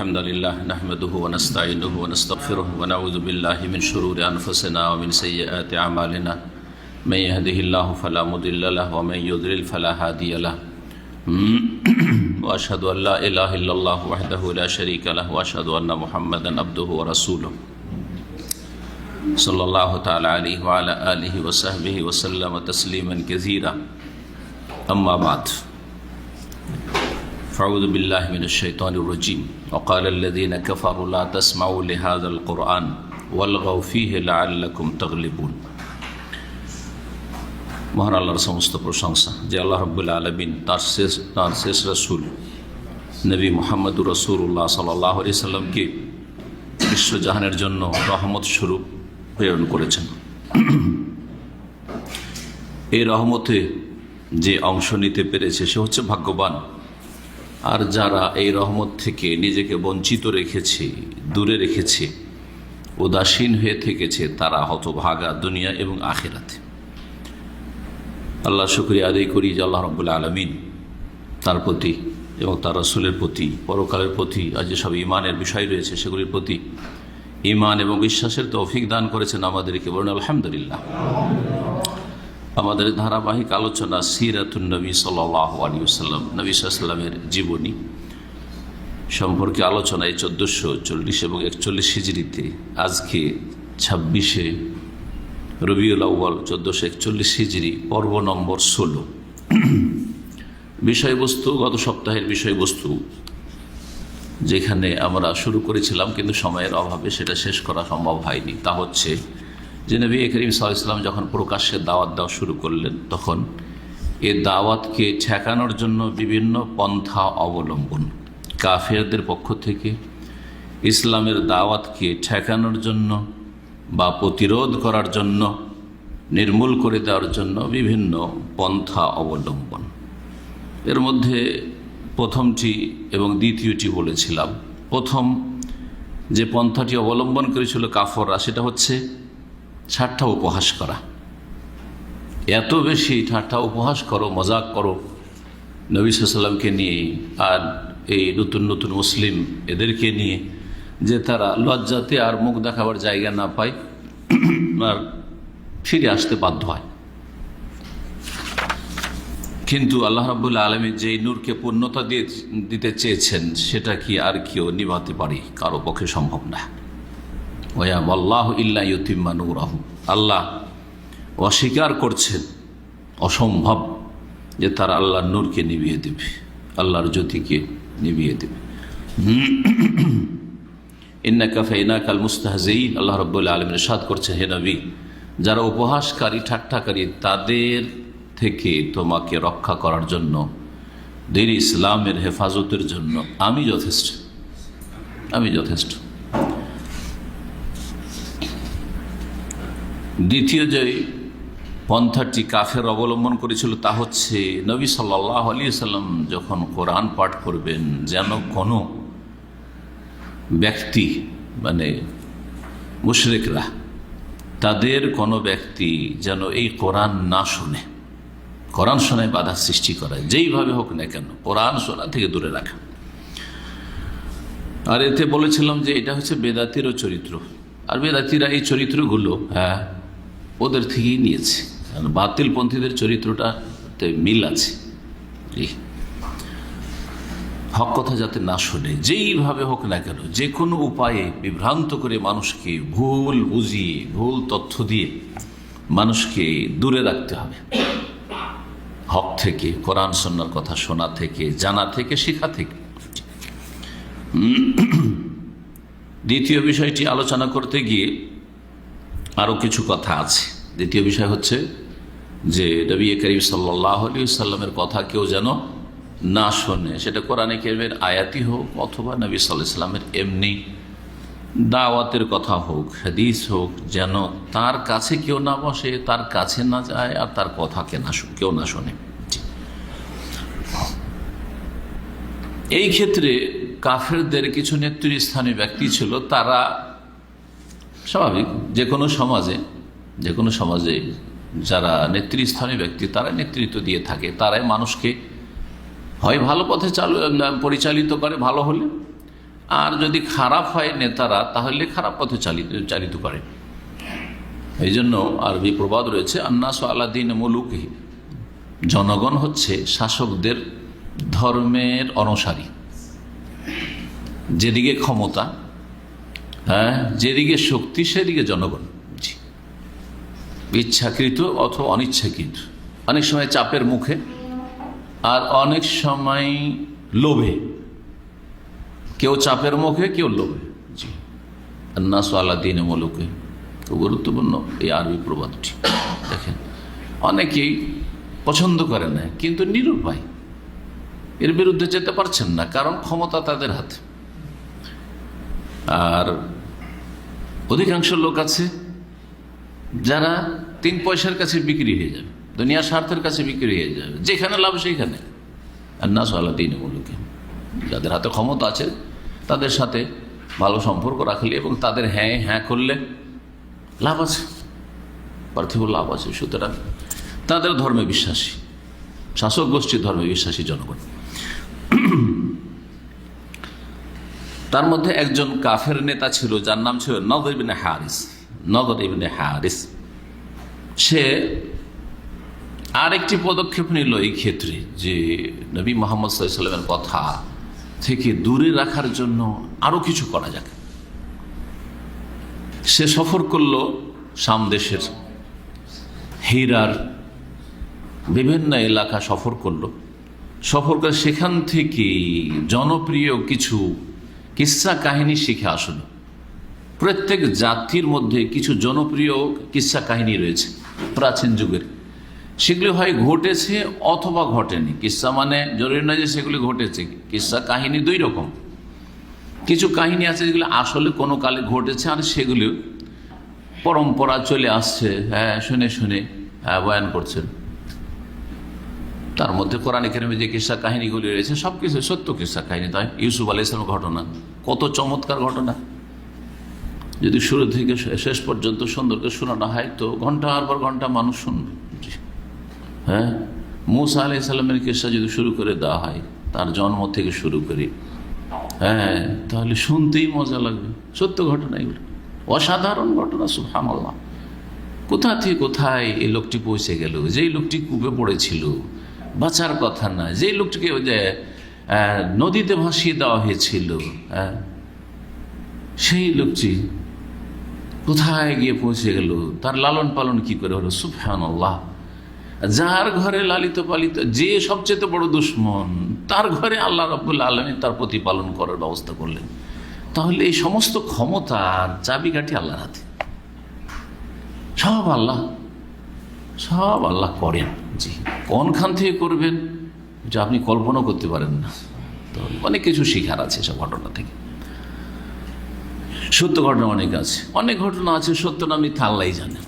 الحمد لله نحمده ونستعينه ونستغفره ونعوذ بالله من شرور أنفسنا ومن سيئات أعمالنا من يهده الله فلا مضل له ومن يضلل فلا هادي له وأشهد أن لا إله إلا الله وحده لا شريك له وأشهد أن محمدا عبده ورسوله صلى الله تعالى عليه وعلى آله وصحبه وسلم تسليما كثيرا أما بعد فأعوذ بالله من الشيطان الرجيم وقال الذين كفروا لا تسمعوا لهذا القرآن والغوا فيه لعلكم تغلبون। মহান আল্লাহর সমস্ত প্রশংসা যে আল্লাহ রাব্বুল আলামিন তার শেষ রাসূল নবী মুহাম্মদুর রাসূলুল্লাহ সাল্লাল্লাহু আলাইহি সাল্লামকে বিশ্বজাহানের জন্য রহমত স্বরূপ প্রেরণ করেছেন। এই রহমতে যে অংশ নিতে পেরেছে সে হচ্ছে ভাগ্যবান, আর যারা এই রহমত থেকে নিজেকে বঞ্চিত রেখেছে, দূরে রেখেছে, উদাসীন হয়ে থেকেছে, তারা হতভাগা দুনিয়া এবং আখিরাতে। আল্লাহ শুকরিয়া আদায় করি যে আল্লাহ রাব্বুল আলামিন তার প্রতি এবং তার রাসূলের প্রতি, পরকালের প্রতি, আর যেসব ঈমানের বিষয় রয়েছে সেগুলির প্রতি ঈমান এবং বিশ্বাসের তৌফিক দান করেছেন আমাদেরকে। বলুন আলহামদুলিল্লাহ। আমাদের ধারাবাহিক আলোচনা সিরাতুন নবী সাল্লাল্লাহু আলাইহি ওয়াসাল্লাম, নবী সাল্লাল্লাহু আলাইহি ওয়াসাল্লামের জীবনী সম্পর্কে আলোচনায় 1440 এবং 41 হিজরিতে, আজকে 26শে রবিউল আউয়াল 1441 হিজরি, পর্ব নম্বর 16। বিষয়বস্তু গত সপ্তাহের বিষয়বস্তু যেখানে আমরা শুরু করেছিলাম কিন্তু সময়ের অভাবে সেটা শেষ করা সম্ভব হয়নি। তা হচ্ছে যে নবী করিম সাল্লাল্লাহু আলাইহি ওয়াসাল্লাম যখন প্রকাশ্যে দাওয়াত দেওয়া শুরু করলেন, তখন এ দাওয়াতকে ঠেকানোর জন্য বিভিন্ন পন্থা অবলম্বন, কাফেরদের পক্ষ থেকে ইসলামের দাওয়াতকে ঠেকানোর জন্য বা প্রতিরোধ করার জন্য, নির্মূল করে দেওয়ার জন্য বিভিন্ন পন্থা অবলম্বন। এর মধ্যে প্রথমটি এবং দ্বিতীয়টি বলেছিলাম। প্রথম যে পন্থাটি অবলম্বন করেছিল কাফররা, সেটা হচ্ছে ঠাট্টা উপহাস করা। এত বেশি ঠাট্টা উপহাস করো, মজাক করো নবী সাল্লাল্লাহু আলাইহি ওয়াসাল্লামকে নিয়ে আর এই নতুন নতুন মুসলিম এদেরকে নিয়ে, যে তারা লজ্জাতে আর মুখ দেখাবার জায়গা না পায় আর ফিরে আসতে বাধ্য হয়। কিন্তু আল্লাহ রাব্বুল আলামিন যেই নূরকে পূর্ণতা দিতে চেয়েছেন সেটা কি আর কেউ নিভাতে পারে? কারো পক্ষে সম্ভব না। ওয়াল্লাহু ইল্লা ইউতিম্মা নূরাহু, আল্লাহ অস্বীকার করছেন, অসম্ভব যে তারা আল্লাহর নূরকে নিভিয়ে দেবে, আল্লাহর জ্যোতিকে নিভিয়ে দেবে। ইন্নাকা ফাইনাকাল মুস্তাহজিঈন, আল্লাহ রাব্বুল আলামিন ইরশাদ করছেন, হে নবী, যারা উপহাসকারী, ঠাট্টাকারী, তাদের থেকে তোমাকে রক্ষা করার জন্য, দ্বীন ইসলামের হেফাজতের জন্য আমি যথেষ্ট, আমি যথেষ্ট। দ্বিতীয় যে পন্থাটি কাফের অবলম্বন করেছিল তা হচ্ছে নবী সাল্লাল্লাহু আলাইহি ওয়াসাল্লাম যখন কোরআন পাঠ করবেন, যেন কোনো ব্যক্তি, মানে মুশরিকরা, তাদের কোনো ব্যক্তি যেন এই কোরআন না শুনে, কোরআন শোনায় বাধা সৃষ্টি করায়, যেইভাবে হোক না কেন কোরআন শোনা থেকে দূরে রাখা। আর এতে বলেছিলাম যে এটা হচ্ছে বেদাতিরও চরিত্র, আর বেদাতিরা এই চরিত্রগুলো ওদের থেকেই নিয়েছে। বাতিলপন্থীদের চরিত্রটাতে মিল আছে। হক কথা যাতে না শোনে, যেইভাবে হোক না কেন, যে কোনো উপায়ে বিভ্রান্ত করে মানুষকে ভুল বুঝিয়ে, ভুল তথ্য দিয়ে মানুষকে দূরে রাখতে হবে হক থেকে, কোরআন সুন্নাহর কথা শোনা থেকে, জানা থেকে, শেখা থেকে। দ্বিতীয় বিষয়টি আলোচনা করতে গিয়ে আরও কিছু কথা আছে। দ্বিতীয় বিষয় হচ্ছে যে নবী করিম সাল্লাল্লাহু আলাইহি ওয়াসাল্লামের কথা কেউ যেন না শোনে, সেটা কোরআনে কারীমের আয়াতই হোক অথবা নবী সাল্লাল্লাহু আলাইহি ওয়াসাল্লামের এমনি দাওয়াতের কথা হোক, হাদিস হোক, যেন তার কাছে কেউ না বসে, তার কাছে না যায়, আর তার কথা কেউ না শোনে। এই ক্ষেত্রে কাফেরদের কিছু নেতৃস্থানীয় ব্যক্তি ছিল, তারা স্বাভাবিক যে কোনো সমাজে যারা নেতৃস্থানীয় ব্যক্তি, তারা নেতৃত্ব দিয়ে থাকে, তারাই মানুষকে হয় ভালো পথে পরিচালিত করে ভালো হলে, আর যদি খারাপ হয় নেতারা তাহলে খারাপ পথে চালিত করে। এই জন্য আরবি প্রবাদ রয়েছে, আন্নাস আলাদিন মুলুকহি, জনগণ হচ্ছে শাসকদের ধর্মের অনুসারী। যেদিকে ক্ষমতা, যেদিকে শক্তি, সেদিকে জনগণ। ইচ্ছাকৃত অথবা অনিচ্ছাকৃত, অনেক সময় চাপের মুখে, আর অনেক সময় লোভে। কেউ চাপের মুখে, কেউ লোভে। জি, আন্নাস আলাদিন মুলুকহি, খুব গুরুত্বপূর্ণ এই আরবি প্রবাদটি। দেখেন, অনেকেই পছন্দ করে না, কিন্তু নিরুপায়, এর বিরুদ্ধে যেতে পারছেন না, কারণ ক্ষমতা তাদের হাতে। আর অধিকাংশ লোক আছে যারা 3 পয়সার কাছে বিক্রি হয়ে যাবে, দুনিয়ার স্বার্থের কাছে বিক্রি হয়ে যাবে, যেখানে লাভ সেইখানে। আন্নাস আলাদিন মুলুকহি, যাদের হাতে ক্ষমতা আছে তাদের সাথে ভালো সম্পর্ক রাখলে এবং তাদের হ্যাঁ হ্যাঁ করলে লাভ আছে, পার্থিব লাভ আছে। সুতরাং তাদের ধর্মে বিশ্বাসী, শাসক গোষ্ঠীর ধর্মে বিশ্বাসী জনগণ। তার মধ্যে একজন কাফের নেতা ছিল, যার নাম ছিল নদর ইবনে হারিস। নদর ইবনে হারিস সে আরেকটি পদক্ষেপ নিল এই ক্ষেত্রে, যে নবী মুহাম্মদ সাল্লাল্লাহু আলাইহি ওয়াসাল্লামের কথা থেকে দূরে রাখার জন্য আরো কিছু করা যাক। সে সফর করলো শাম দেশের হিরার বিভিন্ন এলাকা সফর করলো। সফর করে সেখান থেকে জনপ্রিয় কিছু কিস্সা কাহিনী শিখে আসলো। প্রত্যেক জাতির মধ্যে কিছু জনপ্রিয় কিস্সা কাহিনী রয়েছে প্রাচীন যুগের, সেগুলি হয় ঘটেছে অথবা ঘটেনি। কিস্সা মানে জরুরি নয় যে সেগুলি ঘটেছে, কিস্সা কাহিনী 2 রকম। কিছু কাহিনী আছে যেগুলো আসলে কোনো কালে ঘটেছে, আর সেগুলি পরম্পরা চলে আসছে, শুনে শুনে বয়ান করছেন। তার মধ্যে কোরআন কারিমে যে কিস্সা কাহিনীগুলি রয়েছে সব কিছু সত্য কিস্সা কাহিনী। তাই ইউসুফ আলাইহিস সালামের ঘটনা কত চমৎকার ঘটনা, যদি শুরু থেকে শেষ পর্যন্ত সুন্দর করে শোনানো হয় তো ঘন্টার পর ঘন্টা মানুষ শুনবে। মুসা আলাইহিস সালামের কিস্সা যদি শুরু করে দেওয়া হয়, তার জন্ম থেকে শুরু করে, তাহলে শুনতেই মজা লাগবে। সত্য ঘটনা এগুলো, অসাধারণ ঘটনা। সুবহানাল্লাহ, কোথা থেকে কোথায় এই লোকটি পৌঁছে গেল। যেই লোকটি কূপে পড়েছিল, বাঁচার কথা না, যেই লোকটিকে নদীতে ভাসিয়ে দেওয়া হয়েছিল, সেই লোকটি কোথায় গিয়ে পৌঁছে গেল, তার লালন পালন কি করে হলো। সুবহানাল্লাহ, যার ঘরে লালিত পালিত, যে সবচেয়ে বড় দুশ্মন, তার ঘরে আল্লাহ রাব্বুল আলামিন তার প্রতিপালন করার ব্যবস্থা করলেন। তাহলে এই সমস্ত ক্ষমতার চাবিকাঠি আল্লাহর হাতে। সব আল্লাহ করেন। জি, কোনখান থেকে করবেন যা আপনি কল্পনা করতে পারেন না। তো অনেক কিছু শিখার আছে সব ঘটনা থেকে। সত্য ঘটনা অনেক আছে, অনেক ঘটনা আছে সত্য না মিথ্যা আল্লাহই জানেন।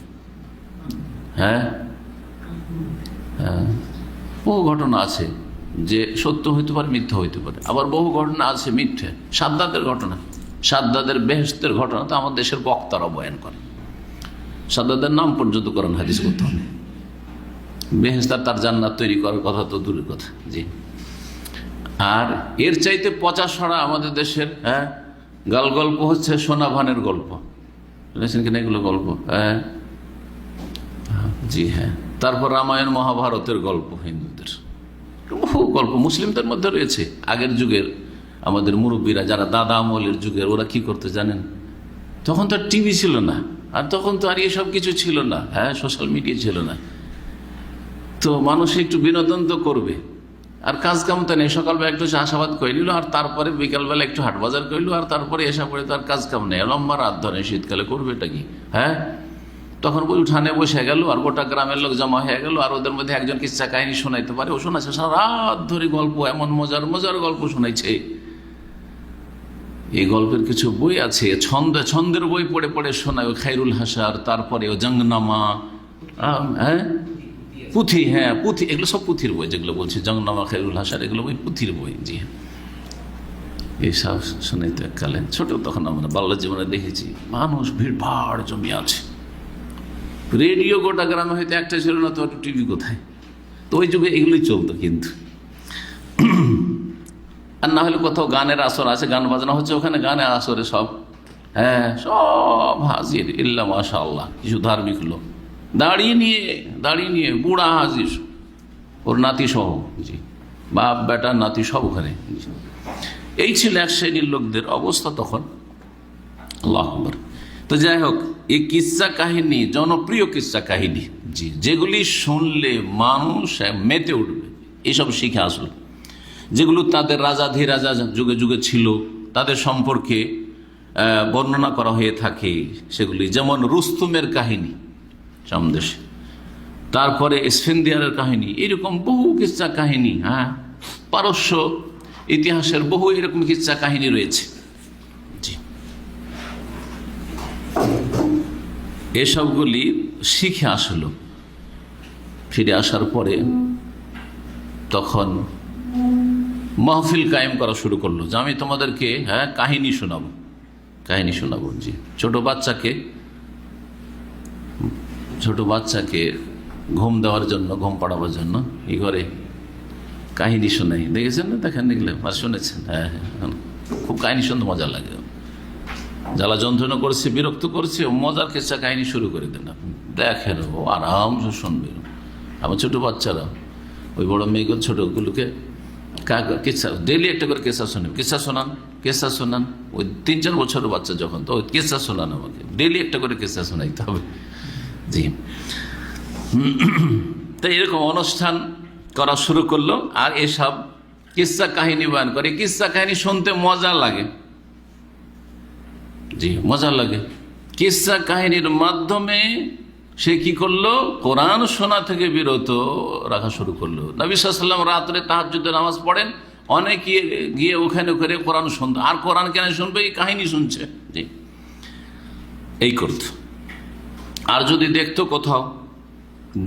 বহু ঘটনা আছে যে সত্য হইতে পারে, মিথ্যা হইতে পারে। আবার বহু ঘটনা আছে মিথ্যে। সাদ্দাদের ঘটনা, সাদ্দাদের বেহেশতের ঘটনা তো আমার দেশের বক্তারা বয়ান করে। সাদ্দাদের নাম পর্যন্ত করেন হাদিস করতে হবে। বেহেশত তার জান্নাত তৈরি করার কথা তো দূরের কথা। জি, আর এর চাইতে পচা সরা আমাদের দেশের গাল গল্প হচ্ছে সোনাভানের গল্প। শুনেছেন কিনা এগুলো গল্প? জি হ্যাঁ। তারপর রামায়ণ মহাভারতের গল্প, হিন্দুদের বহু গল্প মুসলিমদের মধ্যে রয়েছে। আগের যুগের আমাদের মুরব্বীরা, যারা দাদা আমলের যুগের, ওরা কি করতে জানেন? তখন তো আর টিভি ছিল না, আর তখন তো আর এসব কিছু ছিল না, সোশ্যাল মিডিয়া ছিল না। তো মানুষ একটু বিনোদন তো করবে, আর কাজ কাম তো নেই। সকালবেলা একটু চাষাবাদ করে নিল, আর তারপরে বিকালবেলা একটু হাট বাজার করলো, আর তারপরে এসা পড়ে তো আর কাজ কাম নেই। লম্বা রাত ধরে শীতকালে করবে এটা কি? তখন বই উঠানে বসে গেল, আর গোটা গ্রামের লোক জমা হয়ে গেল, আর ওদের মধ্যে একজন কিচ্ছা কাহিনী শোনাইতে পারে, ও শোনাচ্ছে সারা রাত ধরে গল্প, এমন মজার মজার গল্প শোনাইছে। এই গল্পের কিছু বই আছে, ছন্দের বই পড়ে পড়ে শোনায়, ও খায়রুল হাসার, তারপরে ও জঙ্গনামা, পুঁথি, পুঁথি, এগুলো সব পুঁথির বই। যেগুলো বলছি জঙ্গনামা, খায়রুল হাসার, এগুলো বই পুঁথির বই। জি হ্যাঁ, এইসব শোনাইতে কালে ছোট তখন আমরা বাল্য জীবনে দেখেছি মানুষ ভিড় ভাড় জমি আছে। রেডিও গোটা গ্রামে হয়তো একটা ছিল না, তো টিভি কোথায়? তো ওই যুগে এগুলোই চলতো। কিন্তু আর না হলে কোথাও গানের আসর আছে, গান বাজনা হচ্ছে, ওখানে গানের আসরে সব, হ্যাঁ, সব হাজির ইল্লা মাশাআল্লাহ, কিছু ধার্মিক লোক দাঁড়িয়ে নিয়ে বুড়া হাজির, ওর নাতি সহ, জি, বাপ বেটা নাতি সব ওখানে। এই ছিল এক শ্রেণীর লোকদের অবস্থা তখন। আল্লাহু আকবার। তো যাই হোক, এই কিস্সা কাহিনী জনপ্রিয় কিস্সা কাহিনী, জি, যেগুলি শুনলে মানুষ মেতে উঠবে, এইসব শিখে আসলো, যেগুলো তাদের রাজাধিরাজা যুগে যুগে ছিল, তাদের সম্পর্কে বর্ণনা করা হয়ে থাকে সেগুলি, যেমন রুস্তুমের কাহিনী সামদেশে, তারপরে ইসফেন্দিয়ারের কাহিনী, এরকম বহু কিস্সা কাহিনী, হ্যাঁ, পারস্য ইতিহাসের বহু এরকম কিস্সা কাহিনী রয়েছে। জি, এসবগুলি শিখে আসলো। ফিরে আসার পরে তখন মাহফিল কায়েম করা শুরু করলো যে আমি তোমাদেরকে, হ্যাঁ, কাহিনী শোনাবো। জি, ছোট বাচ্চাকে ঘুম দেওয়ার জন্য, ঘুম পাড়াবার জন্য কি করে কাহিনী শোনাই, দেখেছেন না? দেখেন, দেখলে আর শুনেছেন? হ্যাঁ, খুব কাহিনী শুনতে মজা লাগে। জ্বালা যন্ত্রণা করছে, বিরক্ত করছে, মজার কিস্সা কাহিনী শুরু করে দেন, দেখেন, ও আরামসে শুনবে। আমার ছোট বাচ্চারা, ওই বড় মেয়েগুলো ছোটগুলোকে কিস্সা, ডেলি একটা করে কিস্সা শোনান। ওই 3-4 বছরের বাচ্চা যখন, তো ওই কিস্সা শোনান, আমাকে ডেলি একটা করে কিস্সা শোনাইতে হবে। জি, তো এরকম অনুষ্ঠান করা শুরু করলো, আর এসব কিস্সা কাহিনী বয়ান করে। কিস্সা কাহিনী শুনতে মজা লাগে, জি, মজা লাগে। কিস্সা কাহিনীর মাধ্যমে সে কি করলো, কোরআন শোনা থেকে বিরত রাখা শুরু করলো। নবী সাল্লাল্লাহু আলাইহি ওয়াসাল্লাম রাত্রে তাহাজ্জুদের নামাজ পড়েন, অনেকে গিয়ে ওখানে করে কোরআন শুনতো। আর কোরআন কেন শুনবে? এই কাহিনী শুনছে, জি, এই করত। আর যদি দেখতো কোথাও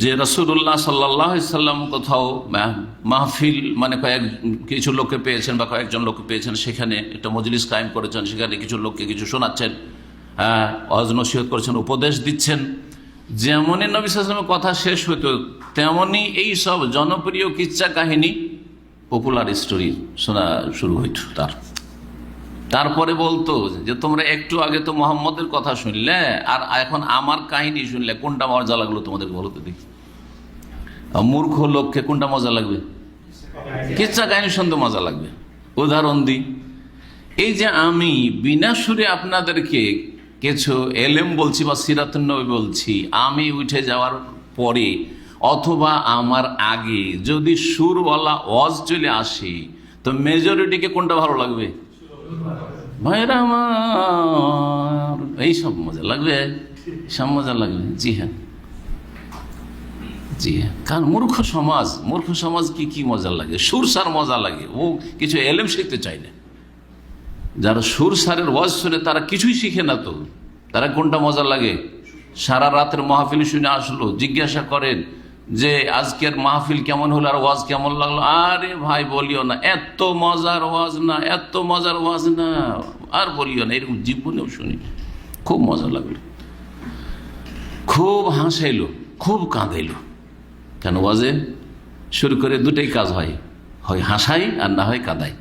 যে রাসূলুল্লাহ সাল্লাল্লাহু আলাইহি ওয়াসাল্লাম কোথাও মাহফিল, মানে কিছু লোককে পেয়েছেন বা কয়েকজন লোককে পেয়েছেন, সেখানে একটা মজলিস কায়েম করেছেন, সেখানে কিছু লোককে কিছু শোনাচ্ছেন, ওয়াজ নসিহত করছেন, উপদেশ দিচ্ছেন, যেমনই নবী সাল্লাল্লাহু আলাইহি ওয়াসাল্লামের কথা শেষ হতো, তেমনই এই সব জনপ্রিয় কিচ্ছা কাহিনী, পপুলার স্টোরি শোনা শুরু হইত। তারপরে বলতো যে তোমরা একটু আগে তো মুহাম্মদের কথা শুনলে, আর এখন আমার কাহিনী শুনলে, কোনটা মজা লাগলো তোমাদের বলো তো দেখি। মূর্খ লোককে কোনটা মজা লাগবে? কিচ্ছা কাহিনী শুনতে মজা লাগবে। উদাহরণ দিই, এই যে আমি বিনা সুরে আপনাদেরকে কিছু এলেম বলছি বা সিরাতুন নবী বলছি, আমি উঠে যাওয়ার পরে অথবা আমার আগে যদি সুরওয়ালা ওয়াজ চলে আসে, তো মেজরিটিকে কোনটা ভালো লাগবে? ভাইরা আমার, এই সব মজা লাগবে, সব মজা লাগবে। জি হ্যাঁ, কারণ মূর্খ সমাজ কি মজা লাগে? সুরসার মজা লাগে, ও কিছু এলেম শিখতে চায় না। যারা সুরসারের ওয়াজ শুনে তারা কিছুই শিখে না, তো তারা কোনটা মজা লাগে? সারা রাতের মাহফিল শুনে আসলো, জিজ্ঞাসা করেন যে আজকের মাহফিল কেমন হলো আর ওয়াজ কেমন লাগলো? আরে ভাই বলিও না, এত মজার ওয়াজ না, আর বলিও না, এরকম জীবনেও শুনি। খুব মজা লাগলো, খুব হাসাইলো, খুব কাঁদাইলো। কেন? ওয়াজে শুরু করে দুটোই কাজ হয় হাসাই আর না হয় কাঁদাই।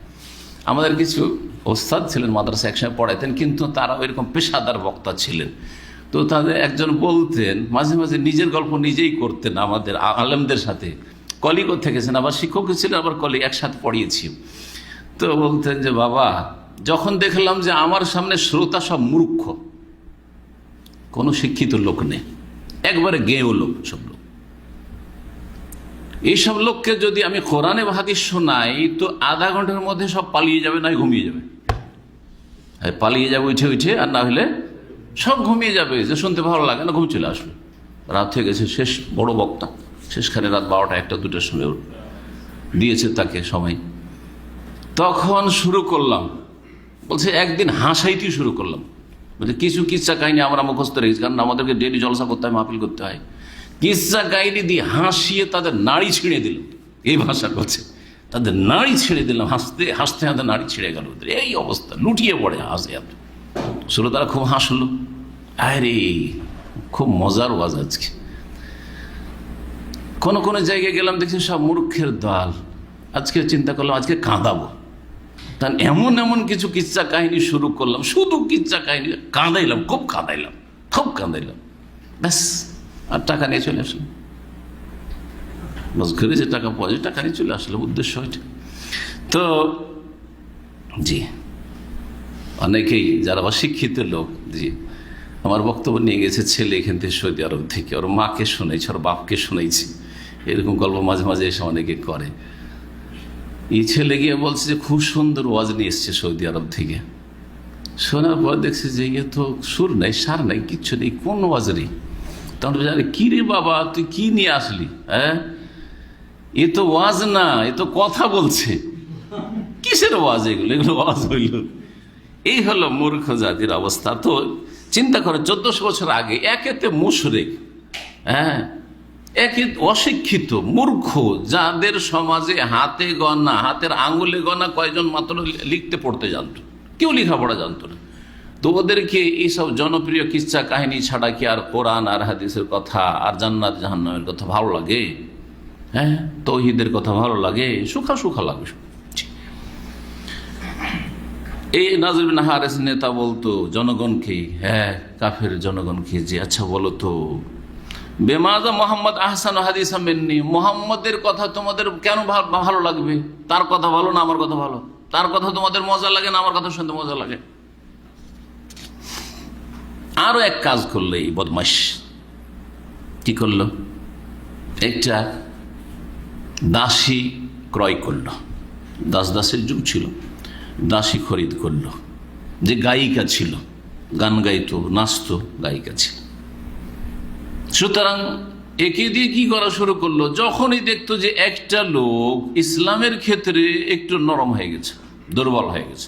আমাদের কিছু ওস্তাদ ছিলেন, মাদ্রাসা একসময় পড়াইতেন, কিন্তু তারা এরকম পেশাদার বক্তা ছিলেন। তো তাদের একজন বলতেন, মাঝে মাঝে নিজের গল্প নিজেই করতেন আমাদের আলেমদের সাথে। কলিগও থেকেছেন, আবার শিক্ষকও ছিলেন, আবার কলিগ, একসাথে পড়িয়েছি। তো বলতেন যে বাবা, যখন দেখলাম যে আমার সামনে শ্রোতা সব মূর্খ, কোনো শিক্ষিত লোক নেই, একবারে গেঁয়ো লোক, সব লোক, এইসব লোককে যদি আমি কোরআনে বা হাদিস শোনাই, তো আধা ঘন্টার মধ্যে সব পালিয়ে যাবে, নয় ঘুমিয়ে যাবে। পালিয়ে যাবে উঠে, আর না হলে সব ঘুমিয়ে যাবে, যে শুনতে ভালো লাগে না, ঘুম চলে আসবে। রাত হয়ে গেছে, শেষ বড় বক্তা, শেষখানে রাত 12টা 1টা 2টার সময় দিয়েছে তাকে সময়। তখন শুরু করলাম, বলছে একদিন হাসাইতেই শুরু করলাম, বলছে কিছু কিচ্ছা কাহিনী আমরা মুখস্থ রেখেছি, কারণ আমাদেরকে ডেলি জলসা করতে হয়, মাহফিল করতে হয়। কিচ্ছা কাহিনী দিয়ে হাসিয়ে তাদের নাড়ি ছিঁড়ে দিল, এই ভাষা করছে, তাদের নাড়ি ছিঁড়ে দিলাম, হাসতে হাসতে হাতে নাড়ি ছিঁড়ে গেল, এই অবস্থা, লুটিয়ে পড়ে হাসে হাতে। শ্রোতারা খুব হাসলো, আরে খুব মজার ওয়াজ আজকে। কোন জায়গায় গেলাম, দেখছি সব মূর্খের দল। আজকে চিন্তা করলাম আজকে কাঁদাবো, তা এমন এমন কিছু কিচ্ছা কাহিনী শুরু করলাম, শুধু কিচ্ছা কাহিনী, কাঁদাইলাম, খুব কাঁদাইলাম, ব্যাস। আর টাকা নিয়ে চলে আসলাম, বাস ঘুরে যে টাকা পাওয়া যায়, টাকা নিয়ে চলে আসলাম, উদ্দেশ্য ওইটা। তো জি, অনেকেই যারা অশিক্ষিত লোক, জি, আমার বক্তব্য নিয়ে গেছে ছেলে এখান থেকে সৌদি আরব থেকে, ওর মাকে শুনেছি, ওর বাপকে শুনেছি, এরকম গল্প মাঝে মাঝে এসে অনেকে করে। এই ছেলে গিয়ে বলছে যে খুব সুন্দর ওয়াজ নিয়ে এসছে সৌদি আরব থেকে। শোনার পর দেখছে যে ইয়ে তো সুর নাই, সার নাই, কিচ্ছু নেই, কোন ওয়াজ নেই। তখন কি রে বাবা, তুই কি নিয়ে আসলি? হ্যাঁ, এ তো ওয়াজ না, এ তো কথা বলছে। কিসের ওয়াজ এগুলো? এগুলো ওয়াজ হইল? এই হলো মূর্খ জাতির অবস্থা। তো চিন্তা করে 1400 বছর আগে একেতে মুশরিক, হ্যাঁ, একে অশিক্ষিত মূর্খ, যাদের সমাজে হাতে গণা, হাতের আঙুলে গণা কয়জন মাত্র লিখতে পড়তে জানতো, কেউ লেখাপড়া জানতো না। তো ওদেরকে এইসব জনপ্রিয় কিচ্ছা কাহিনী ছাড়া কি আর কোরআন আর হাদিসের কথা আর জান্নাত জাহান্নামের কথা ভালো লাগে? হ্যাঁ, তৌহিদের কথা ভালো লাগে? সুখা লাগে। এই নাজির বিন হারেস নেতা বলতো জনগণকে, হ্যাঁ কাফের জনগণকে, যে আচ্ছা বলো তো, বেমাজা মোহাম্মদ আহসান হাদিস মেননি, মোহাম্মদের কথা তোমাদের কেন ভালো লাগবে? তার কথা ভালো না আমার কথা ভালো? তার কথা তোমাদের মজা লাগে না আমার কথা শুনতে মজা লাগে? আরো এক কাজ করলো এই বদমাশ, কি করলো? একটা দাসী ক্রয় করলো, দাসের যুগ ছিল, দাসী খরিদ করলো, যে গায়িকা ছিল, গান গাইতো, নাচতো, গায়িকা ছিল। সুতরাং একে দিয়ে কি করা শুরু করলো? যখনই দেখতো যে একটা লোক ইসলামের ক্ষেত্রে একটু নরম হয়ে গেছে, দুর্বল হয়ে গেছে,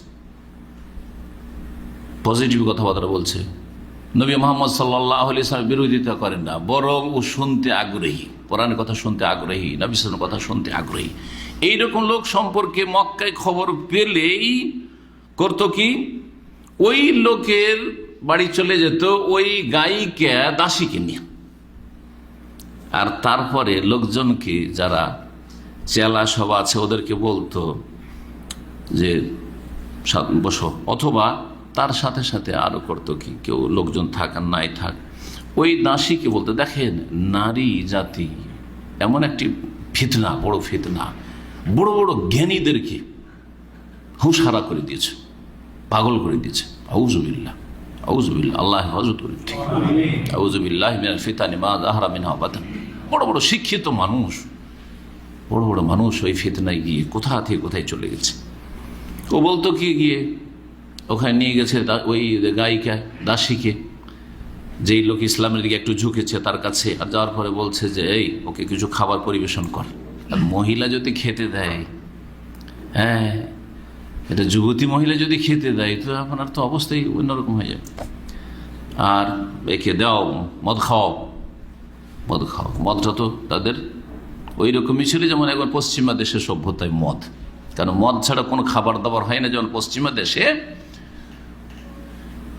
পজিটিভ কথাবার্তা বলছে, নবী মোহাম্মদ সাল্লাল্লাহু আলাইহি ওয়াসাল্লাম বিরোধিতা করেন না, বরং ও শুনতে আগ্রহী, কোরআনের কথা শুনতে আগ্রহী, নবী সাল্লাল্লাহু আলাইহি ওয়াসাল্লামের কথা শুনতে আগ্রহী, এইরকম লোক সম্পর্কে মক্কায় খবর পেলেই করতো কি, ওই লোকের বাড়ি চলে যেত ওই গায়িকা দাসীকে নিয়ে। আর তারপরে লোকজনকে, যারা চেলা সব আছে, ওদেরকে বলতো যে বসো, অথবা তার সাথে সাথে আরো করতো কি, কেউ লোকজন থাক আর নাই থাক, ওই দাসীকে বলতো, দেখেন নারী জাতি এমন একটি ফিতনা, বড় ফিতনা, বড় বড় জ্ঞানীদেরকে হুঁশহারা করে দিয়েছে, পাগল করে দিয়েছে। আউযুবিল্লাহ, আল্লাহ হেফাজত করুন। ঠিক, আউযুবিল্লাহি মিনাল ফিতানি মা যাহারা মিনহা ওয়া বাতান। বড় বড় শিক্ষিত মানুষ, বড় বড় মানুষ ওই ফিতনায় গিয়ে কোথা থেকে কোথায় চলে গেছে। ও বলতো কি, গিয়ে ওখানে নিয়ে গেছে ওই গায়িকা দাসীকে, যেই লোক ইসলামের দিকে একটু ঝুঁকেছে তার কাছে, আর যাওয়ার পরে বলছে যে এই ওকে কিছু খাবার পরিবেশন কর। আর মহিলা যদি খেতে দেয়, হ্যাঁ, এটা যুবতী মহিলা যদি খেতে দেয় তো আপনার তো অবস্থাই অন্যরকম হয়ে যায়। আর একে দাও, মদ খাও, মদটা তো তাদের ওই রকমই ছিল যেমন একবার পশ্চিমা দেশের সভ্যতায় মদ, কারণ মদ ছাড়া কোনো খাবার দাবার হয় না যেমন পশ্চিমা দেশে,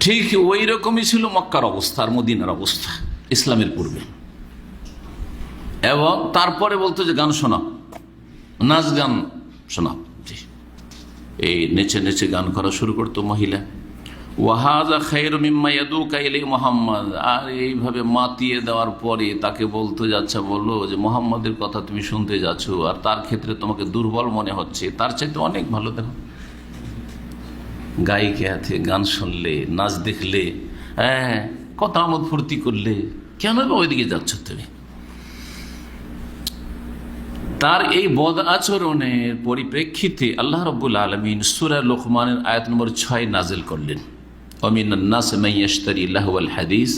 ঠিক ওই রকমই ছিল মক্কার অবস্থা আর মদিনার অবস্থা ইসলামের পূর্বে। এবং তারপরে বলতো যে গান শোনাও, নাচ গান শোনাও, এই নেচে নেচে গান করা শুরু করতো মহিলা। ওয়াহাজা খায়রু মিম্মা ইয়াদুকা ইলাই মুহাম্মদ, আর এইভাবে মাতিয়ে দেওয়ার পরে তাকে বলতে যাচ্ছে, বললো যে মুহাম্মদের কথা তুমি শুনতে যাচ্ছ আর তার ক্ষেত্রে তোমাকে দুর্বল মনে হচ্ছে, তার চাইতে অনেক ভালো। দেখো, গায়িকা হাতে গান শুনলে, নাচ দেখলে, হ্যাঁ, কথা আমোদ ফুর্তি করলে, কেন বা ওইদিকে যাচ্ছ তুমি? তার এই বদ আচরণের পরিপ্রেক্ষিতে আল্লাহ রাব্বুল আলামিন সূরা লোকমানের আয়াত নম্বর 6 নাজিল করলেন, ওয়ামিনান নাস মান ইয়াশতারি লাহওয়াল হাদিস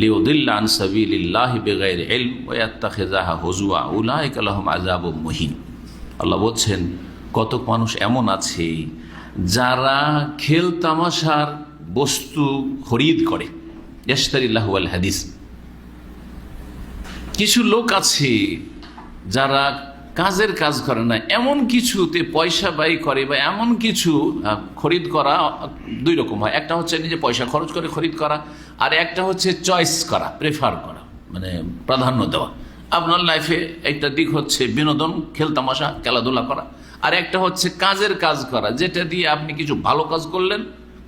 লিয়ুদিল্লা আন সাবিলিল্লাহি বিগাইরি ইলম ওয়া ইয়াত্তাখিযাহা হুজুয়া উলাইকা লাহুম আযাবুম মুহিন। আল্লাহ বলছেন, কত মানুষ এমন আছে যারা খেল তামাশার বস্তু খরিদ করে, ইয়াশতারি লাহওয়াল হাদিস। কিছু লোক আছে যারা কাজের কাজ করে না, এমন কিছুতে পয়সা ব্যয় করে, বা এমন কিছু খরিদ করা দুই রকম হয়। একটা হচ্ছে নিজে পয়সা খরচ করে খরিদ করা, আর একটা হচ্ছে চয়েস করা, প্রেফার করা, মানে প্রাধান্য দেওয়া। আপনার লাইফে একটা দিক হচ্ছে বিনোদন, খেলতামাশা, খেলাধুলা করা, আর একটা হচ্ছে কাজের কাজ করা, যেটা দিয়ে আপনি কিছু ভালো কাজ করলেন,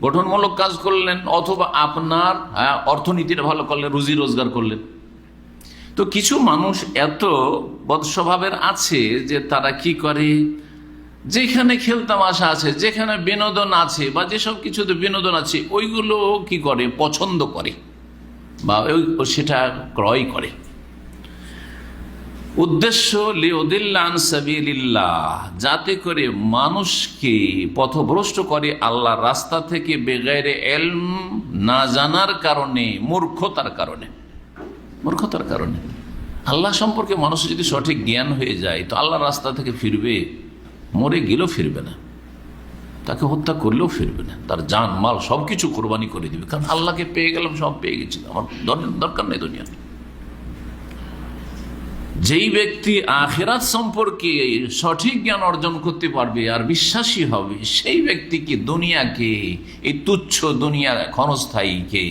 গঠনমূলক কাজ করলেন, অথবা আপনার অর্থনীতিটা ভালো করলেন, রুজি রোজগার করলেন। তো কিছু মানুষ এত বদস্বভাবের আছে যে তারা কি করে, যেখানে খেলতামাশা আছে, যেখানে বিনোদন আছে, বা যেসব কিছুতে বিনোদন আছে ওইগুলো কি করে, পছন্দ করে বা সেটা ক্রয় করে। উদ্দেশ্য লিউদিল্লা আন সাবিলিল্লাহ, যাতে করে মানুষকে পথভ্রষ্ট করে আল্লাহর রাস্তা থেকে বেগাইরে ইলম, না জানার কারণে, মূর্খতার কারণে। আল্লাহ সম্পর্কে মানুষের যদি সঠিক জ্ঞান হয়ে যায় তো আল্লাহর রাস্তা থেকে ফিরবে, মরে গেলেও ফিরবে না, তাকে হত্যা করলেও ফিরবে না, তার জান মাল সবকিছু কোরবানি করে দিবে, কারণ আল্লাহকে পেয়ে গেলাম, সব পেয়ে গেছি, আমার দরকার নেই দুনিয়া। যেই ব্যক্তি আখিরাত সম্পর্কে সঠিক জ্ঞান অর্জন করতে পারবে আর বিশ্বাসী হবে, সেই ব্যক্তিকে দুনিয়াকে, এই তুচ্ছ দুনিয়া ক্ষণস্থায়ীকে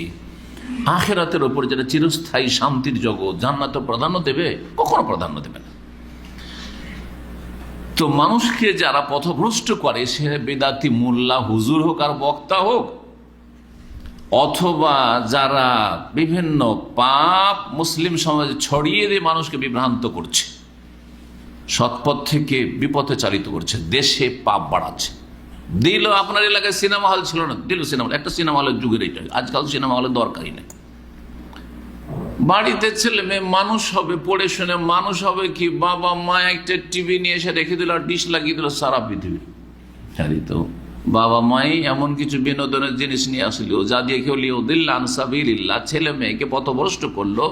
আখিরাতের উপর যেটা চিরস্থায়ী শান্তির জগৎ, জান্নাত প্রাধান্য দেবে? কখনো প্রাধান্য দেবে না। তো মানুষকে যারা পথভ্রষ্ট করে, সে বেদাতি মোল্লা হুজুর হোক আর বক্তা হোক, অথবা যারা বিভিন্ন পাপ মুসলিম সমাজে ছড়িয়ে দিয়ে মানুষকে বিভ্রান্ত করছে, সৎপথ থেকে বিপথে চালিত করছে, দেশে পাপ বাড়াচ্ছে। দিল আপনার এলাকায় সিনেমা হল ছিল না, দিল সিনেমা, একটা সিনেমা হলের যুগের এটা, আজকাল সিনেমা হলের দরকারই নেই। বাড়িতে ছেলে মেয়ে মানুষ হবে, পড়ে শুনে মানুষ হবে, কি বাবা মা একটা টিভি নিয়ে এসে রেখে দিল আর ডিশ লাগিয়ে দিল সারা পৃথিবীর। তো বাবা মাই এমন কিছু বিনোদনের জিনিস নিয়ে আসলো যা দিয়ে কেউ লিউদিল্লা আন সাবিলিল্লাহ, ছেলে মেয়েকে পথভ্রষ্ট করলো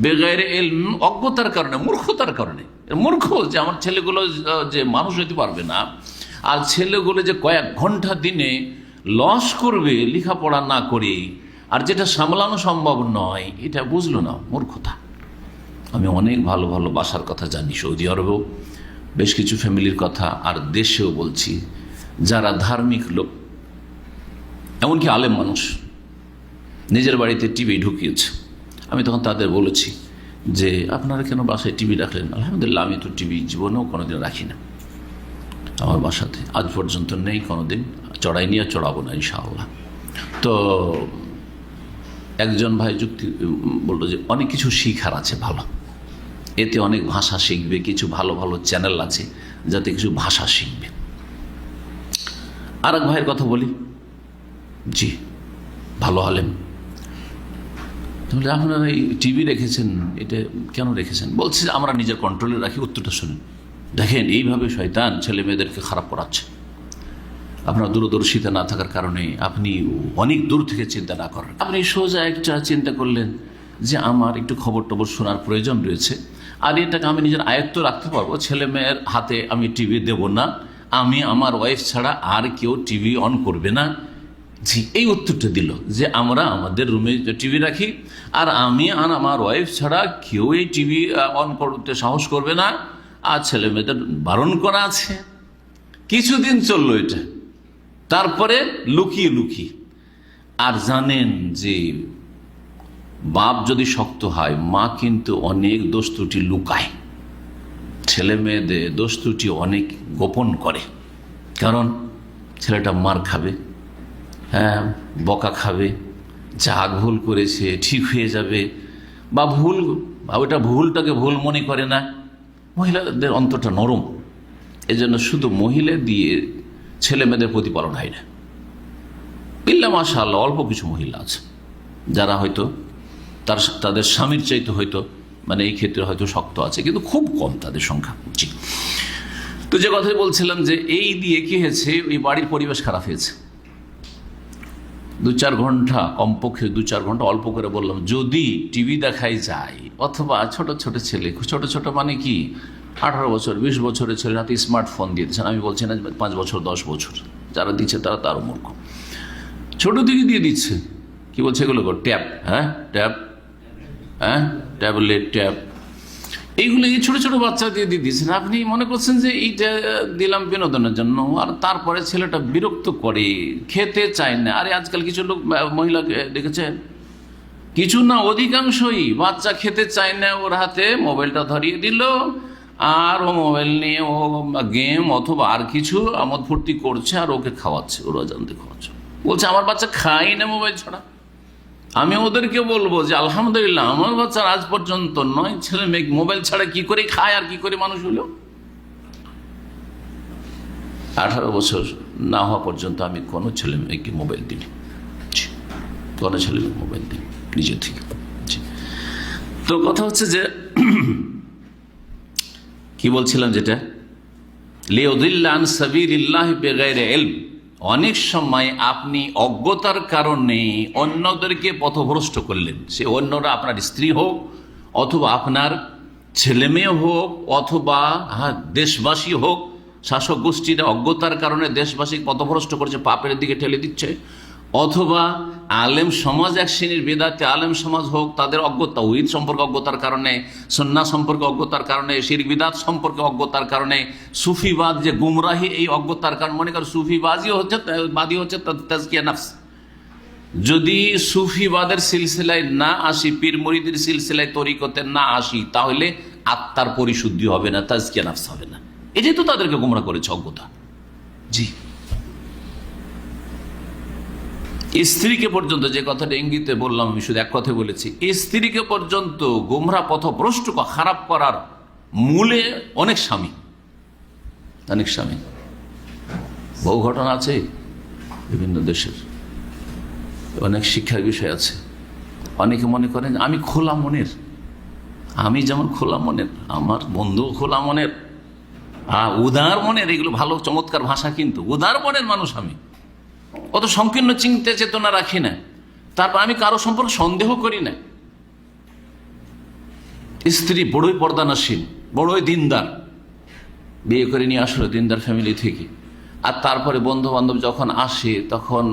বেগাইরে ইলম, অজ্ঞতার কারণে, মূর্খতার কারণে। মূর্খ যে আমার ছেলেগুলো যে মানুষ হতে পারবে না, আর ছেলেগুলো যে কয়েক ঘন্টা দিনে লস করবে লেখাপড়া না করে, আর যেটা সামলানো সম্ভব নয়, এটা বুঝলো না, মূর্খতা। আমি অনেক ভালো ভালো বাসার কথা জানি, সৌদি আরবেও বেশ কিছু ফ্যামিলির কথা, আর দেশেও বলছি, যারা ধার্মিক লোক, এমনকি আলেম মানুষ, নিজের বাড়িতে টিভি ঢুকিয়েছে। আমি তখন তাদের বলেছি যে আপনারা কেন বাসায় টিভি রাখলেন? আলহামদুলিল্লাহ, আমি তো টিভি জীবনেও কোনোদিন রাখি না, আমার বাসাতে আজ পর্যন্ত নেই, কোনোদিন চড়াইনি আর চড়াবো না ইনশাআল্লাহ। তো একজন ভাই যুক্তি বললো যে অনেক কিছু শিখার আছে ভালো, এতে অনেক ভাষা শিখবে, কিছু ভালো ভালো চ্যানেল আছে যাতে কিছু ভাষা শিখবে। আর এক ভাইয়ের কথা বলি, জি ভালো আলেম, তাহলে আপনারা এই টিভি রেখেছেন, এটা কেন রেখেছেন? বলছে আমরা নিজের কন্ট্রোলে রাখি। উত্তরটা শুনুন, দেখেন এইভাবে শয়তান ছেলে মেয়েদেরকে খারাপ করাচ্ছে। আপনার দূরদর্শিতা না থাকার কারণে আপনি অনেক দূর থেকে চিন্তা না করেন, আপনি সোজা একটা চিন্তা করলেন যে আমার একটু খবর টবর শোনার প্রয়োজন রয়েছে, আর এটাকে আমি নিজের আয়ত্ত রাখতে পারবো, ছেলে মেয়ের হাতে আমি টিভি দেব না, আমি আমার ওয়াইফ ছাড়া আর কেউ টিভি অন করবে না। জি, এই উত্তরটা দিল যে আমরা আমাদের রুমে টিভি রাখি, আর আমি আর আমার ওয়াইফ ছাড়া কেউ এই টিভি অন করতে সাহস করবে না, আর ছেলে মেয়েদের বারণ করা আছে। কিছুদিন চললো এটা, তারপরে লুকিয়ে লুকিয়ে। আর জানেন যে বাপ যদি শক্ত হয়, মা কিন্তু অনেক দোষ ত্রুটি লুকায়, ছেলে মেয়েদের দোষ ত্রুটি অনেক গোপন করে, কারণ ছেলেটা মার খাবে, হ্যাঁ বকা খাবে, যা ভুল করেছে ঠিক হয়ে যাবে, বা ওটা ভুলটাকে ভুল মনে করে না। মহিলাদের অন্তরটা নরম, এজন্য শুধু মহিলা দিয়ে ছেলে মেয়েদের প্রতিপালন হয় না। বিল্লাহ মাশাআল্লাহ অল্প কিছু মহিলা আছে যারা হয়তো তাদের স্বামীর চাইতে হয়তো মানে এই ক্ষেত্রে হয়তো শক্ত আছে, কিন্তু খুব কম তাদের সংখ্যা। জি, তো যে কথাই বলছিলাম যে এই দিয়ে কি হয়েছে, ওই বাড়ির পরিবেশ খারাপ হয়েছে। 2-4 ঘন্টা, কমপক্ষে 2-4 ঘন্টা, অল্প করে বললাম, যদি টিভি দেখাই যায়, অথবা ছোট ছোট ছেলে, ছোট ছোট মানে কি 18 বছর 20 বছরের ছেলে হাতে স্মার্টফোন দিয়ে দিচ্ছেন। আমি বলছি না 5 বছর 10 বছর, যারা দিচ্ছে তারা তারও মূর্খ, ছোট দিকে দিয়ে দিচ্ছে। কি বলছে এগুলো? ট্যাব, হ্যাঁ ট্যাব, হ্যাঁ ট্যাবলেট, ট্যাব, এইগুলো এই ছোট ছোট বাচ্চা দিয়ে দিচ্ছেন। আপনি মনে করছেন যে এইটা দিলাম বিনোদনের জন্য, আর তারপরে ছেলেটা বিরক্ত করে, খেতে চায় না। আরে আজকাল কিছু লোক মহিলাকে দেখেছেন, কিছু না অধিকাংশই বাচ্চা খেতে চায় না, ওর হাতে মোবাইলটা ধরিয়ে দিল, আর ও মোবাইল নিয়ে ও গেম অথবা আর কিছু আমোদ ফুর্তি করছে, আর ওকে খাওয়াচ্ছে, ওরা জানতে খাওয়াচ্ছে। বলছে আমার বাচ্চা খাই না মোবাইল ছাড়া। আমি ওদেরকে বলবো যে আলহামদুলিল্লাহ, আমার বাচ্চার আজ পর্যন্ত 9 ছেলে মেয়ে মোবাইল ছাড়া কি করে খায় আর কি করে মানুষ হলো। 18 বছর না হওয়া পর্যন্ত আমি কোনো ছেলে মেয়েকে মোবাইল দিই, কোনো ছেলে মেয়ে মোবাইল দিই নিজে থেকে। তো কথা হচ্ছে যে কি বলছিলাম, যেটা লিউদিল্লা আন সাবিলিল্লাহ বিগাইরি ইলম, অনেক সময় আপনি অজ্ঞতার কারণে অন্যদেরকে পথভ্রষ্ট করলেন। সে অন্যরা আপনার স্ত্রী হোক, অথবা আপনার ছেলে মেয়ে হোক, অথবা দেশবাসী হোক। শাসক গোষ্ঠীরা অজ্ঞতার কারণে দেশবাসী পথভ্রষ্ট করছে, পাপের দিকে ঠেলে দিচ্ছে। অথবা আলেম সমাজ, এক শ্রেণীর বেদাতে আলেম সমাজ হোক, তাদের অজ্ঞতা, ওহিদ সম্পর্কে অজ্ঞতার কারণে, সুন্নাহ সম্পর্কে অজ্ঞতার কারণে, শিরক বিদআত সম্পর্কে অজ্ঞতার কারণে, সুফিবাদ যে গুমরাহি, এই অজ্ঞতার কারণে। মনে করেন সুফিবাদী হচ্ছে তাজকিয়া নফস। যদি সুফিবাদের সিলসিলায় না আসি, পীর মুরিদের সিলসিলায় তরিকতে না আসি, তাহলে আত্মার পরিশুদ্ধি হবে না, তাজকিয়া নফস হবে না। এটাই তো তাদেরকে গুমরা করেছে, অজ্ঞতা। জি, স্ত্রীকে পর্যন্ত, যে কথাটা ইঙ্গিতে বললাম, আমি শুধু এক কথা বলেছি, স্ত্রীকে পর্যন্ত গোমরা পথভ্রষ্ট খারাপ করার মূলে অনেক স্বামী, অনেক স্বামী। বহু ঘটনা আছে বিভিন্ন দেশের, অনেক শিক্ষার বিষয় আছে। অনেকে মনে করেন আমি খোলা মনের, আমি যেমন খোলা মনের, আমার বন্ধু খোলা মনের, উদার মনের, এগুলো ভালো চমৎকার ভাষা, কিন্তু উদার মনের মানুষ আমি, অত সংকীর্ণ চিন্তা চেতনা রাখি না। তারপর আমি কারো সম্পর্কে সন্দেহ করি না। স্ত্রী বড়ই পর্দানাসীন, বড়ই দিনদার, বিয়ে করে নিয়ে আসলো দিনদার ফ্যামিলি থেকে। আর তারপরে বন্ধু বান্ধব যখন আসে, তখন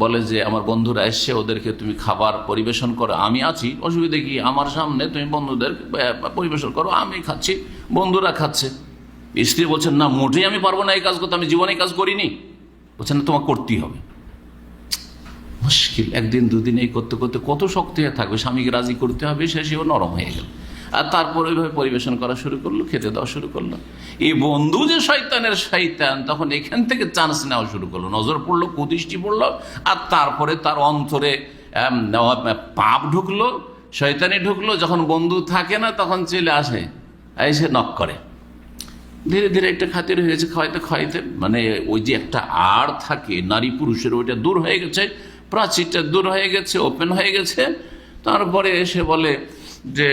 বলে যে আমার বন্ধুরা এসছে, ওদেরকে তুমি খাবার পরিবেশন করো, আমি আছি, অসুবিধা কি, আমার সামনে তুমি বন্ধুদের পরিবেশন করো, আমি খাচ্ছি, বন্ধুরা খাচ্ছে। স্ত্রী বলছেন না, মোটেই আমি পারবো না এই কাজ করতে, আমি জীবনে কাজ করিনি। বলছেন না, তোমার করতেই হবে। মুশকিল, একদিন দুদিন এই করতে করতে কত শক্ত হয়ে থাকবে, স্বামীকে রাজি করতে হবে, সেও নরম হয়ে গেল। আর তারপর ওইভাবে পরিবেশন করা শুরু করলো, খেতে দেওয়া শুরু করলো। এই বন্ধু যে শয়তানের শয়তান, তখন এখান থেকে চান্স নেওয়া শুরু করলো, নজর পড়লো, কুদৃষ্টি পড়লো, আর তারপরে তার অন্তরে পাপ ঢুকলো, শয়তানি ঢুকলো। যখন বন্ধু থাকে না, তখন চলে আসে, এসে নক করে। ধীরে ধীরে একটা খাতির হয়ে গেছে, খাওয়াইতে খাওয়াইতে, মানে ওই যে একটা আড় থাকে নারী পুরুষের, ওইটা দূর হয়ে গেছে, প্রাচীরটা দূর হয়ে গেছে, ওপেন হয়ে গেছে। তারপরে এসে বলে যে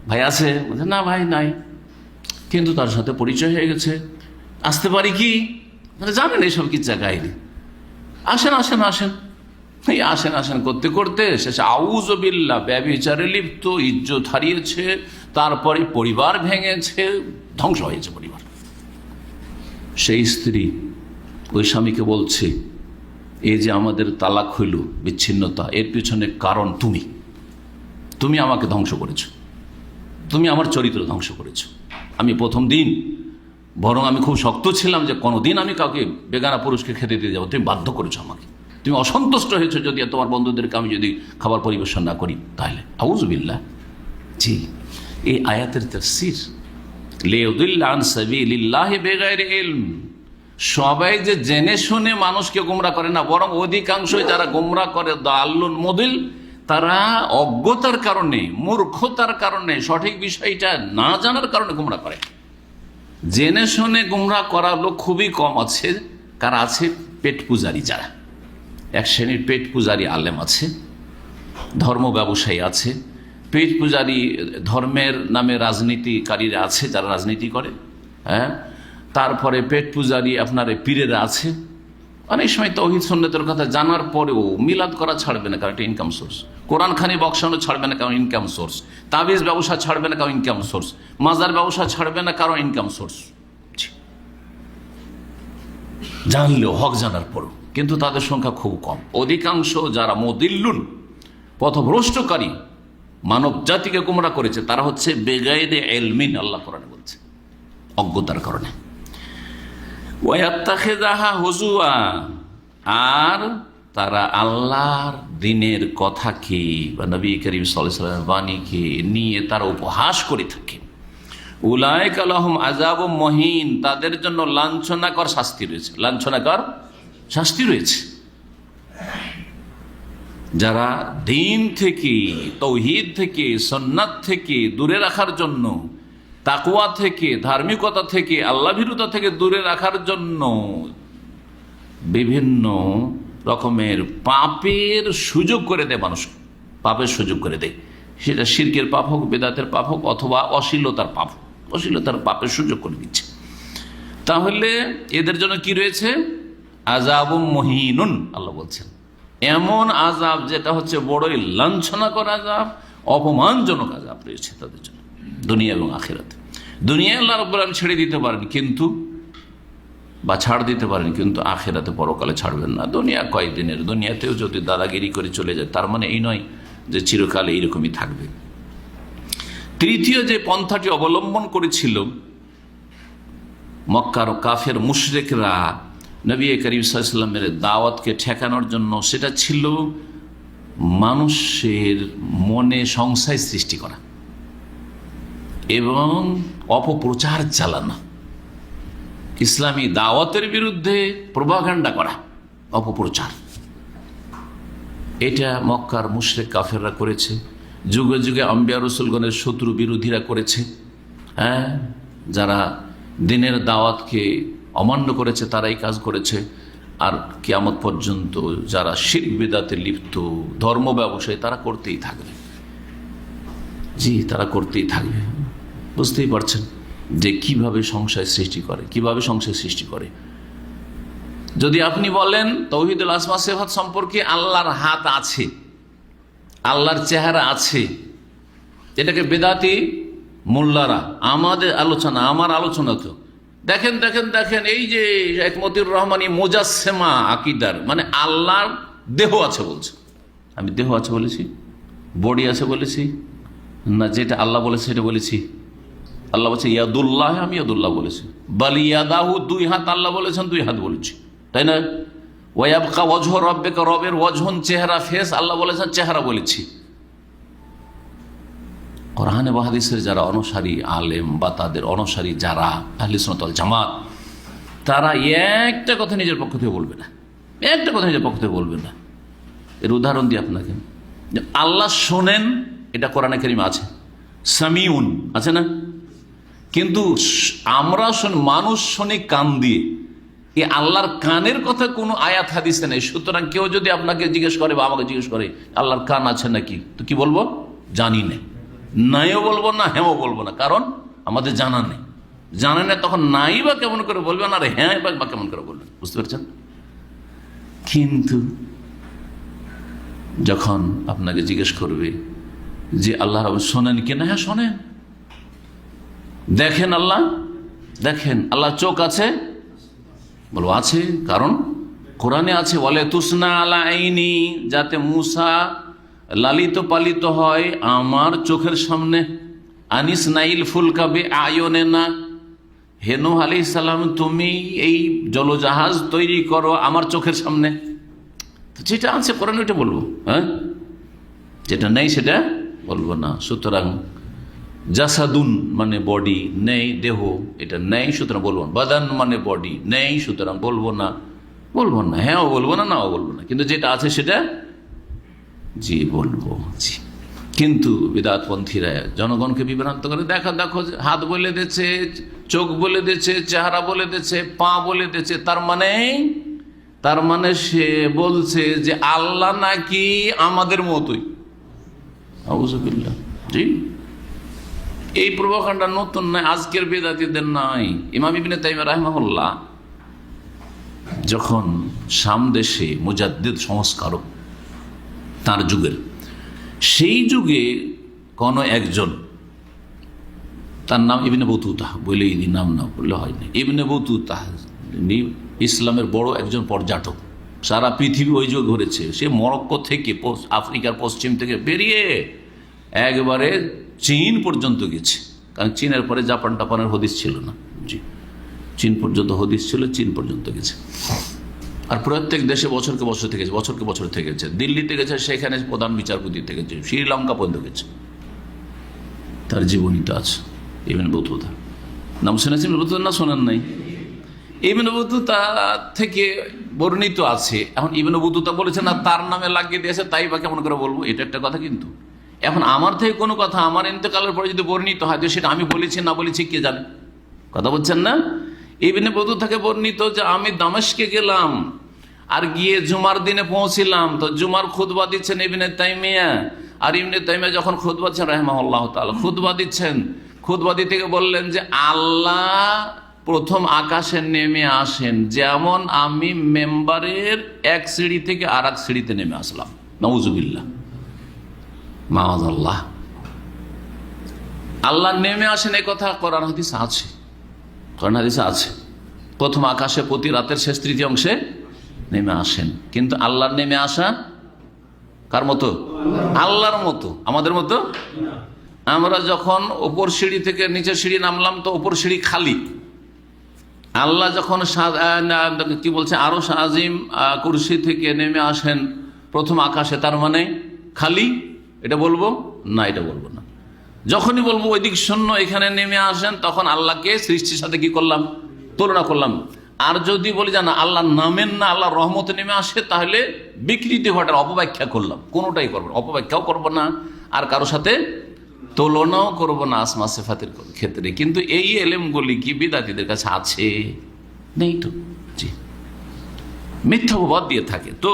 ভাই আছে? না ভাই নাই, কিন্তু তার সাথে পরিচয় হয়ে গেছে, আসতে পারি কি? মানে জানেন এইসব কি জায়গায়, আসেন আসেন আসেন, এই আসেন আসেন করতে করতে শেষে আউযুবিল্লাহ, ব্যভিচারে লিপ্ত, ইজ্জত হারিয়েছে, তারপরে পরিবার ভেঙেছে, ধ্বংস হয়েছে পরিবার। সেই স্ত্রী ওই স্বামীকে বলছে, এই যে আমাদের তালাক হইল, বিচ্ছিন্নতা, এর পিছনে কারণ তুমি আমাকে ধ্বংস করেছো, তুমি আমার চরিত্র ধ্বংস করেছো। আমি প্রথম দিন বরং আমি খুব শক্ত ছিলাম যে কোনোদিন আমি কাউকে বেগানা পুরুষকে খেতে দিয়ে যাবো, তুমি বাধ্য করেছো আমাকে, তুমি অসন্তুষ্ট হয়েছো যদি তোমার বন্ধুদেরকে আমি যদি খাবার পরিবেশন না করি তাহলে। আউযুবিল্লাহ। জি, এই আয়াতের তাফসীর লিউদিল্লা আন সাবিলিল্লাহি বিগাইরি ইলম, সবাই যে জেনে শুনে মানুষকে গোমরা করে না, বরং অধিকাংশই যারা গোমরা করে দাল্লুন মুদিল, তারা অজ্ঞতার কারণে, মূর্খতার কারণে, সঠিক বিষয়টা না জানার কারণে গোমরা করে। জেনে শুনে গোমরা করা লোক খুবই কম আছে। কারা আছে? পেট পূজারী যারা, এক শ্রেণীর পেট পূজারী আলেম আছে, ধর্ম ব্যবসায়ী আছে, পেট পূজারী ধর্মের নামে রাজনীতিকারীরা আছে, যারা রাজনীতি করে, হ্যাঁ, তারপরে পেট পূজারী আপনার পীরেরা আছে। অনেক সময় তাওহীদ সুন্নাতের কথা জানার পরেও মিলাদ করা ছাড়বে না, কারণ একটা ইনকাম সোর্স। কোরআন খানি বক্সানো ছাড়বে না, কারণ ইনকাম সোর্স। তাবিজ ব্যবসা ছাড়বে না, কারণ ইনকাম সোর্স। মাজার ব্যবসা ছাড়বে না, কারণ ইনকাম সোর্স। জানলেও, হক জানার পরও, কিন্তু তাদের সংখ্যা খুব কম। অধিকাংশ যারা মুদিল্লুন, পথভ্রষ্টকারী, মানব জাতিকে গোমরা করেছে, তারা হচ্ছে বেগাইরে ইলমিন, আল্লাহ কোরআনে বলছে, অজ্ঞতার কারণে। ওয়াত্তাখিযাহা হুজুয়া, আর তারা আল্লাহর দ্বীনের কথাকে বা নবী করিম সাল্লাল্লাহু আলাইহি ওয়াসাল্লামের বাণীকে নিয়ে তারা উপহাস করে থাকে। উলাইকা লাহুম আযাবুম মুহিন, তাদের জন্য লাঞ্ছনাকর শাস্তি রয়েছে, লাঞ্ছনাকর শাস্তি রয়েছে। যারা দ্বীন থেকে, তৌহিদ থেকে, সুন্নাত থেকে দূরে রাখার জন্য, তাকওয়া থেকে, ধার্মিকতা থেকে, আল্লাহ ভীরুতা থেকে দূরে রাখার জন্য বিভিন্ন রকমের পাপের সুযোগ করে দেয় মানুষকে, পাপের সুযোগ করে দেয়। সেটা শিরকের পাপ হোক, বেদাতের পাপ হোক, অথবা অশ্লীলতার পাপ হোক, অশ্লীলতার পাপের সুযোগ করে দিচ্ছে। তাহলে এদের জন্য কি রয়েছে? আযাবুম মুহিনুন, আল্লাহ বলছেন এমন আযাব যেটা হচ্ছে বড়ই লাঞ্ছনাকর আযাব, অপমানজনক আযাব রয়েছে তাদের জন্য দুনিয়া এবং আখিরাতে। দুনিয়ায় আল্লাহ রাব্বুল আলামিন ছেড়ে দিতে পারেন কিন্তু, বা ছাড় দিতে পারেন, কিন্তু আখিরাতে পরকালে ছাড়বেন না। দুনিয়া কয়েকদিনের, দুনিয়াতেও যদি দাদাগিরি করে চলে যায় তার মানে এই নয় যে চিরকালে এইরকমই থাকবে। তৃতীয় যে পন্থাটি অবলম্বন করেছিল মক্কার কাফের মুশরিকরা নবী করিম সাল্লাল্লাহু আলাইহি ওয়াসাল্লামের দাওয়াতকে ঠেকানোর জন্য, সেটা ছিল মানুষের মনে সংশয় সৃষ্টি করা এবং অপপ্রচার চালানো, ইসলামী দাওয়াতের বিরুদ্ধে প্রোপাগান্ডা করা, অপপ্রচার। এটা মক্কার মুশরিক কাফেররা করেছে, যুগে যুগে আম্বিয়া রাসূলগণের শত্রু বিরোধীরা করেছে। হ্যাঁ, যারা দিনের দাওয়াতকে অমান্য করেছে তারাই কাজ করেছে। আর কিয়ামত পর্যন্ত যারা শিরক বিদআতে লিপ্ত ধর্ম ব্যবসায়ী তারা করতেই থাকবে। জি, তারা করতেই থাকবে। বুঝতেই পারছেন যে কিভাবে সংশয় সৃষ্টি করে, কিভাবে সংশয় সৃষ্টি করে। যদি আপনি বলেন তাওহীদুল আসমা সিফাত সম্পর্কে আল্লাহর হাত আছে, আল্লাহর চেহারা আছে, এটাকে বেদাতি মোল্লারা, আমাদের আলোচনা, আমার আলোচনা তো দেখেন দেখেন দেখেন, এই যে শেখ মতিউর রহমানী মুজাসসিমা আকীদার, মানে আল্লাহর দেহ আছে বলছে। আমি দেহ আছে বলেছি? বডি আছে বলেছি? না, যেটা আল্লাহ বলেছে সেটা বলেছি। আল্লাহ বলছে ইয়াদুল্লাহ, আমি ইয়াদুল্লাহ বলেছি। বাল ইয়াদাহু, দুই হাত আল্লাহ বলেছেন, দুই হাত বলেছি, তাই না? ওয়ায়াবকা ওয়াজহু রাব্বিকা, রবের ওয়াজহুন চেহারা, ফেস আল্লাহ বলেছেন, চেহারা বলেছি। কোরআন এবং হাদিসের যারা অনুসারী আলেম বা তাদের অনুসারী যারা আহলে সুন্নাত ওয়াল জামাত, তারা একটা কথা নিজের পক্ষ থেকে বলবে না, একটা কথা নিজের পক্ষ থেকে বলবে না। এর উদাহরণ দিই আপনাকে। আল্লাহ শোনেন, এটা কোরআনে কারিমে আছে, সামিউন আছে না? কিন্তু আমরা মানুষ শোনে কান দিয়ে, এই আল্লাহর কানের কথা কোনো আয়াত হাদিসে নেই। সুতরাং কেউ যদি আপনাকে জিজ্ঞেস করে বা আমাকে জিজ্ঞেস করে আল্লাহর কান আছে নাকি, তো কি বলবো? জানি না। নাইও বলবো না, হ্যাঁও বলবো না, কারণ আমাদের জানা নেই। জানা নেই তখন নাই বা কেমন করে বলবেন, আর হ্যাঁ বা কেমন করে বলবেন, বুঝতে পারছেন? কিন্তু যখন আপনাকে জিজ্ঞেস করবে যে আল্লাহ রাব্বুল শোনেন কিনা, হ্যাঁ শোনেন। দেখেন আল্লাহ, দেখেন আল্লাহ চোখ আছে, বলবো আছে, কারণ কোরআনে আছে ওয়ালা তুসনা আলা আইনি, যাতে মূসা লালিত পালিত হয় আমার চোখের সামনে। আনিস নাইল ফুলকা বে আয়নেনা, হে নূহ আলাইহিস সালাম তুমি এই জলজাহাজ তৈরি করো আমার চোখের সামনে। যেটা আছে কোরআনে ওইটা বলবো, হ্যাঁ, যেটা নেই সেটা বলবো না। সুতরাং জাসাদুন মানে বডি, নেই দেহ, এটা নেই, সুতরাং বলবো না। বাদান মানে বডি, নেই, সুতরাং বলবো না, বলবো না, হ্যাঁও বলবো না, নাও বলবো না। কিন্তু যেটা আছে সেটা জি বলবো, জি। কিন্তু বিদআতপন্থীরা জনগণকে বিভ্রান্ত করে, দেখো দেখো হাত বলে দিচ্ছে, চোখ বলে দিচ্ছে, চেহারা বলে দিচ্ছে, পা বলে দিচ্ছে, তার মানে সে বলছে যে আল্লাহ নাকি আমাদের মতোই। আউযুবিল্লাহ। জি, এই প্রভাকাণ্ডা নতুন নয়, আজকের বেদাতীদের নয়। ইমাম ইবনে তাইমিয়া রাহিমাহুল্লাহ যখন শাম দেশে মুজাদ্দিদ সংস্কারক তার যুগের, সেই যুগে কোন একজন, তার নাম ইবনে বতুতা, বলেই নাম না বললে হয়নি, ইবনে বতুতা ইসলামের বড় একজন পর্যটক, সারা পৃথিবী ওই যুগে ঘুরেছে। সে মরক্কো থেকে, আফ্রিকার পশ্চিম থেকে বেরিয়ে একবারে চীন পর্যন্ত গেছে, কারণ চীনের পরে জাপান টাপানের হদিস ছিল না। জি, চীন পর্যন্ত হদিস ছিল, চীন পর্যন্ত গেছে। আর প্রত্যেক দেশে বছরকে বছর থেকে গেছে। দিল্লিতে গেছে, সেখানে প্রধান বিচারপতি থেকে গেছে, শ্রীলঙ্কা পর্যন্ত গেছে। তার জীবনীটা আছে, ইবনে বতুতা নাম শুনেছেন? ইবনে বতুতা না শোনেন নাই? ইবনে বতুতা থেকে বর্ণিত আছে। এখন ইবনে বতুতা বলেছে না, তার নামে লাগিয়ে দিয়েছে, তাই বা কেমন করে বলবো? এটা একটা কথা। কিন্তু এখন আমার থেকে কোনো কথা আমার ইন্তেকালের পরে যদি বর্ণিত হয়, তো সেটা আমি বলেছি না বলেছি কে জানে? কথা বলছেন না? ইবনে বতুতা থেকে বর্ণিত যে আমি দামেস্কে গেলাম, আর গিয়ে জুমার দিনে পৌঁছিলাম, তো জুমার খুতবা দিচ্ছেন ইবনে তাইমিয়া, আর ইবনে তাইমিয়া যখন খুতবা দিচ্ছেন রাহিমাহুল্লাহ তাআলা, খুতবা দিচ্ছেন, খুতবা দিতে গিয়ে বললেন যে আল্লাহ প্রথম আকাশে নেমে আসেন, যেমন আমি মেম্বারের এক সিঁড়ি থেকে আর এক সিঁড়িতে নেমে আসলাম। নাউজুবিল্লাহ, মাআযাল্লাহ। আল্লাহ নেমে আসেন, এই কথা কোরআন হাদিসে আছে, কোরআন হাদিসে আছে। প্রথম আকাশে প্রতি রাতের শেষ তৃতীয় অংশে নেমে আসেন। কিন্তু আল্লাহর নেমে আসা কার মতো? আল্লাহর মতো। আমাদের মতো? আমরা যখন ওপর সিঁড়ি থেকে নিচের সিঁড়ি নামলাম, তো ওপর সিঁড়ি খালি। আল্লাহ যখন কি বলছে, আরো আজিম কুরসি থেকে নেমে আসেন প্রথম আকাশে, তার মানে খালি? এটা বলবো না, এটা বলবো না। যখনই বলবো ওইদিক শূন্য, এখানে নেমে আসেন, তখন আল্লাহকে সৃষ্টির সাথে কি করলাম? তুলনা করলাম। আর যদি বলি যে না, আল্লাহ নামেন না, আল্লাহ রহমতে নেমে আসে, তাহলে বিকৃতি ঘটার অপব্যাখ্যা করলাম। কোনোটাই করবো না, অপব্যাখ্যাও করবো না, আর কারোর সাথে তুলনাও করবো না আসমা সিফাতের ক্ষেত্রে। কিন্তু এই এলেমগুলি কি বিদাতীদের কাছে আছে? নেই তো। জি, মিথ্যা অপবাদ দিয়ে থাকে। তো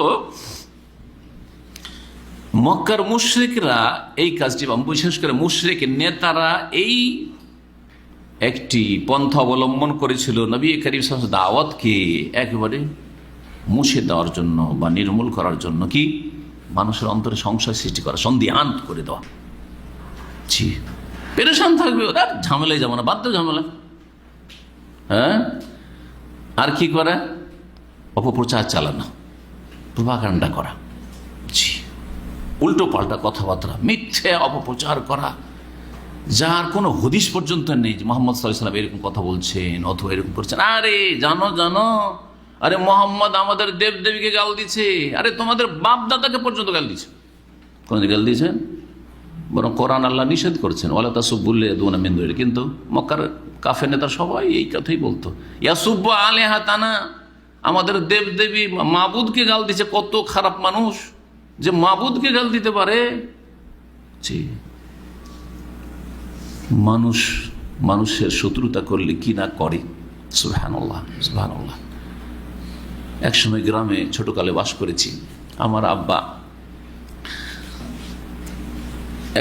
মক্কার মুশরিকরা এই কাজটি, বিশেষ করে মুশরিক নেতারা এই একটি পন্থা অবলম্বন করেছিল নবী করিম সাল্লাল্লাহু আলাইহি ওয়াসাল্লাম দাওয়াতকে একেবারে মুছে দেওয়ার জন্য বা নির্মূল করার জন্য। কি? মানুষের অন্তরে সংশয় সৃষ্টি করা, সন্দিহান করে দেওয়া। জি, পেরেশান থাকবে ওরা, ঝামেলায় যাবো না, বাধ্য ঝামেলা। হ্যাঁ, আর কি করে? অপপ্রচার চালানো, প্রোপাগান্ডা করা। জি, উল্টো পাল্টা কথাবার্তা, মিথ্যে অপপ্রচার করা, যার কোনো হদিস পর্যন্ত নেই যে মোহাম্মদ সাল্লাল্লাহু আলাইহি ওয়াসাল্লাম এরকম কথা বলছেন অথবা এরকম করছেন। আরে জানো জানো, আরে মোহাম্মদ আমাদের দেব দেবীকে গাল দিচ্ছে, আরে তোমাদের বাপ দাদাকে পর্যন্ত গাল দিচ্ছে। কোন গাল দিয়েছেন? বরং কোরআন আল্লাহ নিষেধ করছেন, ওয়ালা তাসুব্বুল ইয়াদুনা মিন দুনিহি। কিন্তু মক্কার কাফের নেতা সবাই এই কথাই বলতো, ইয়াসুব্বু আলিহাতানা, আমাদের দেব দেবী মাবুদকে গাল দিচ্ছে। কত খারাপ মানুষ যে মাবুদকে গাল দিতে পারে। জি, মানুষের শত্রুতা করলে কি না করে। সুবহানাল্লাহ, সুবহানাল্লাহ। একসময় গ্রামে ছোটকালে বাস করেছি। আমার আব্বা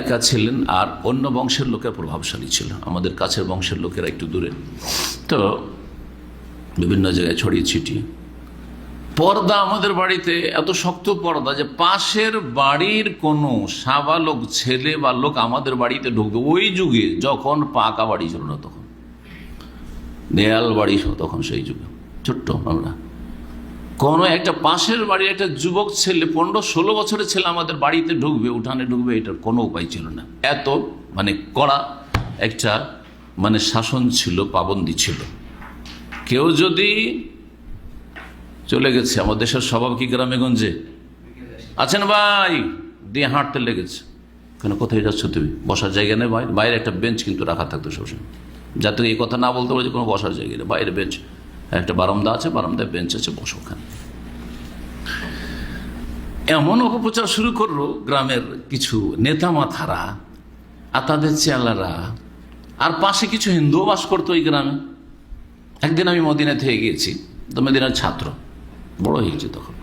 একা ছিলেন, আর অন্য বংশের লোকের প্রভাবশালী ছিল। আমাদের কাছের বংশের লোকেরা একটু দূরে, তো বিভিন্ন জায়গায় ছড়িয়ে ছিটিয়ে। পর্দা আমাদের বাড়িতে এত শক্ত পর্দা যে পাশের বাড়ির কোনো সাবালক ছেলে বা লোক আমাদের বাড়িতে ঢুকবে। ওই যুগে যখন পাকা বাড়ি ছিল না, তখন দেয়াল বাড়ি, তখন সেই যুগে ছোট্ট আমরা, কোনো একটা পাশের বাড়ির একটা যুবক ছেলে 15-16 বছরের ছেলে আমাদের বাড়িতে ঢুকবে, উঠানে ঢুকবে, এটার কোনো উপায় ছিল না। এত কড়া একটা শাসন ছিল, পাবন্দি ছিল। কেউ যদি চলে গেছে, আমাদের দেশের স্বভাব কি গ্রামে গঞ্জে আছেন ভাই, দিয়ে হাঁটতে লেগেছে, কেন কোথায় যাচ্ছ তুমি? বসার জায়গা নেই, বাইরে একটা বেঞ্চ কিন্তু রাখা থাকতো সবসময়, যাতে এই কথা না বলতে পারে যে কোনো বসার জায়গা নেই, বাইরে বেঞ্চ, একটা বারান্দা আছে, বারান্দায় বেঞ্চ আছে, বসো ওখানে। এমন অপপ্রচার শুরু করলো গ্রামের কিছু নেতা মাথারা আর তাদের চেলারা। আর পাশে কিছু হিন্দুও বাস করতো ওই গ্রামে। একদিন আমি মদিনা থেকে গিয়েছি, তো মদিনার ছাত্র, বড় হয়ে গেছে তখন।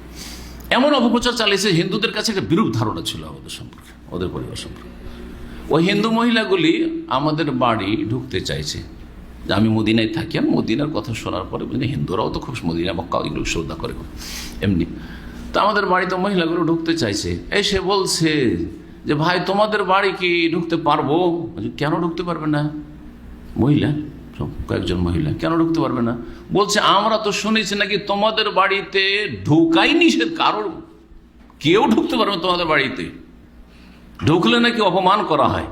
এমন অপপ্রচার চালিয়েছে, হিন্দুদের কাছে একটা বিরূপ ধারণা ছিল আমাদের সম্পর্কে, ওদের পরিবার সম্পর্কে। ওই হিন্দু মহিলাগুলি আমাদের বাড়ি ঢুকতে চাইছে, যে আমি মদিনায় থাকি। আর মদিনার কথা শোনার পরে হিন্দুরাও তো খুব মদিনা মক্কা এগুলো শ্রদ্ধা করে এমনি। তো আমাদের বাড়িতে মহিলাগুলো ঢুকতে চাইছে, এসে বলছে যে ভাই তোমাদের বাড়ি কি ঢুকতে পারবো? কেন ঢুকতে পারবে না? মহিলা, কয়েকজন মহিলা, কেন ঢুকতে পারবে না? বলছে আমরা তো শুনেছি নাকি তোমাদের বাড়িতে ঢুকাই নিষেধ, কারোর কেউ ঢুকতে পারবে না তোমাদের বাড়িতে, ঢুকলে নাকি অপমান করা হয়।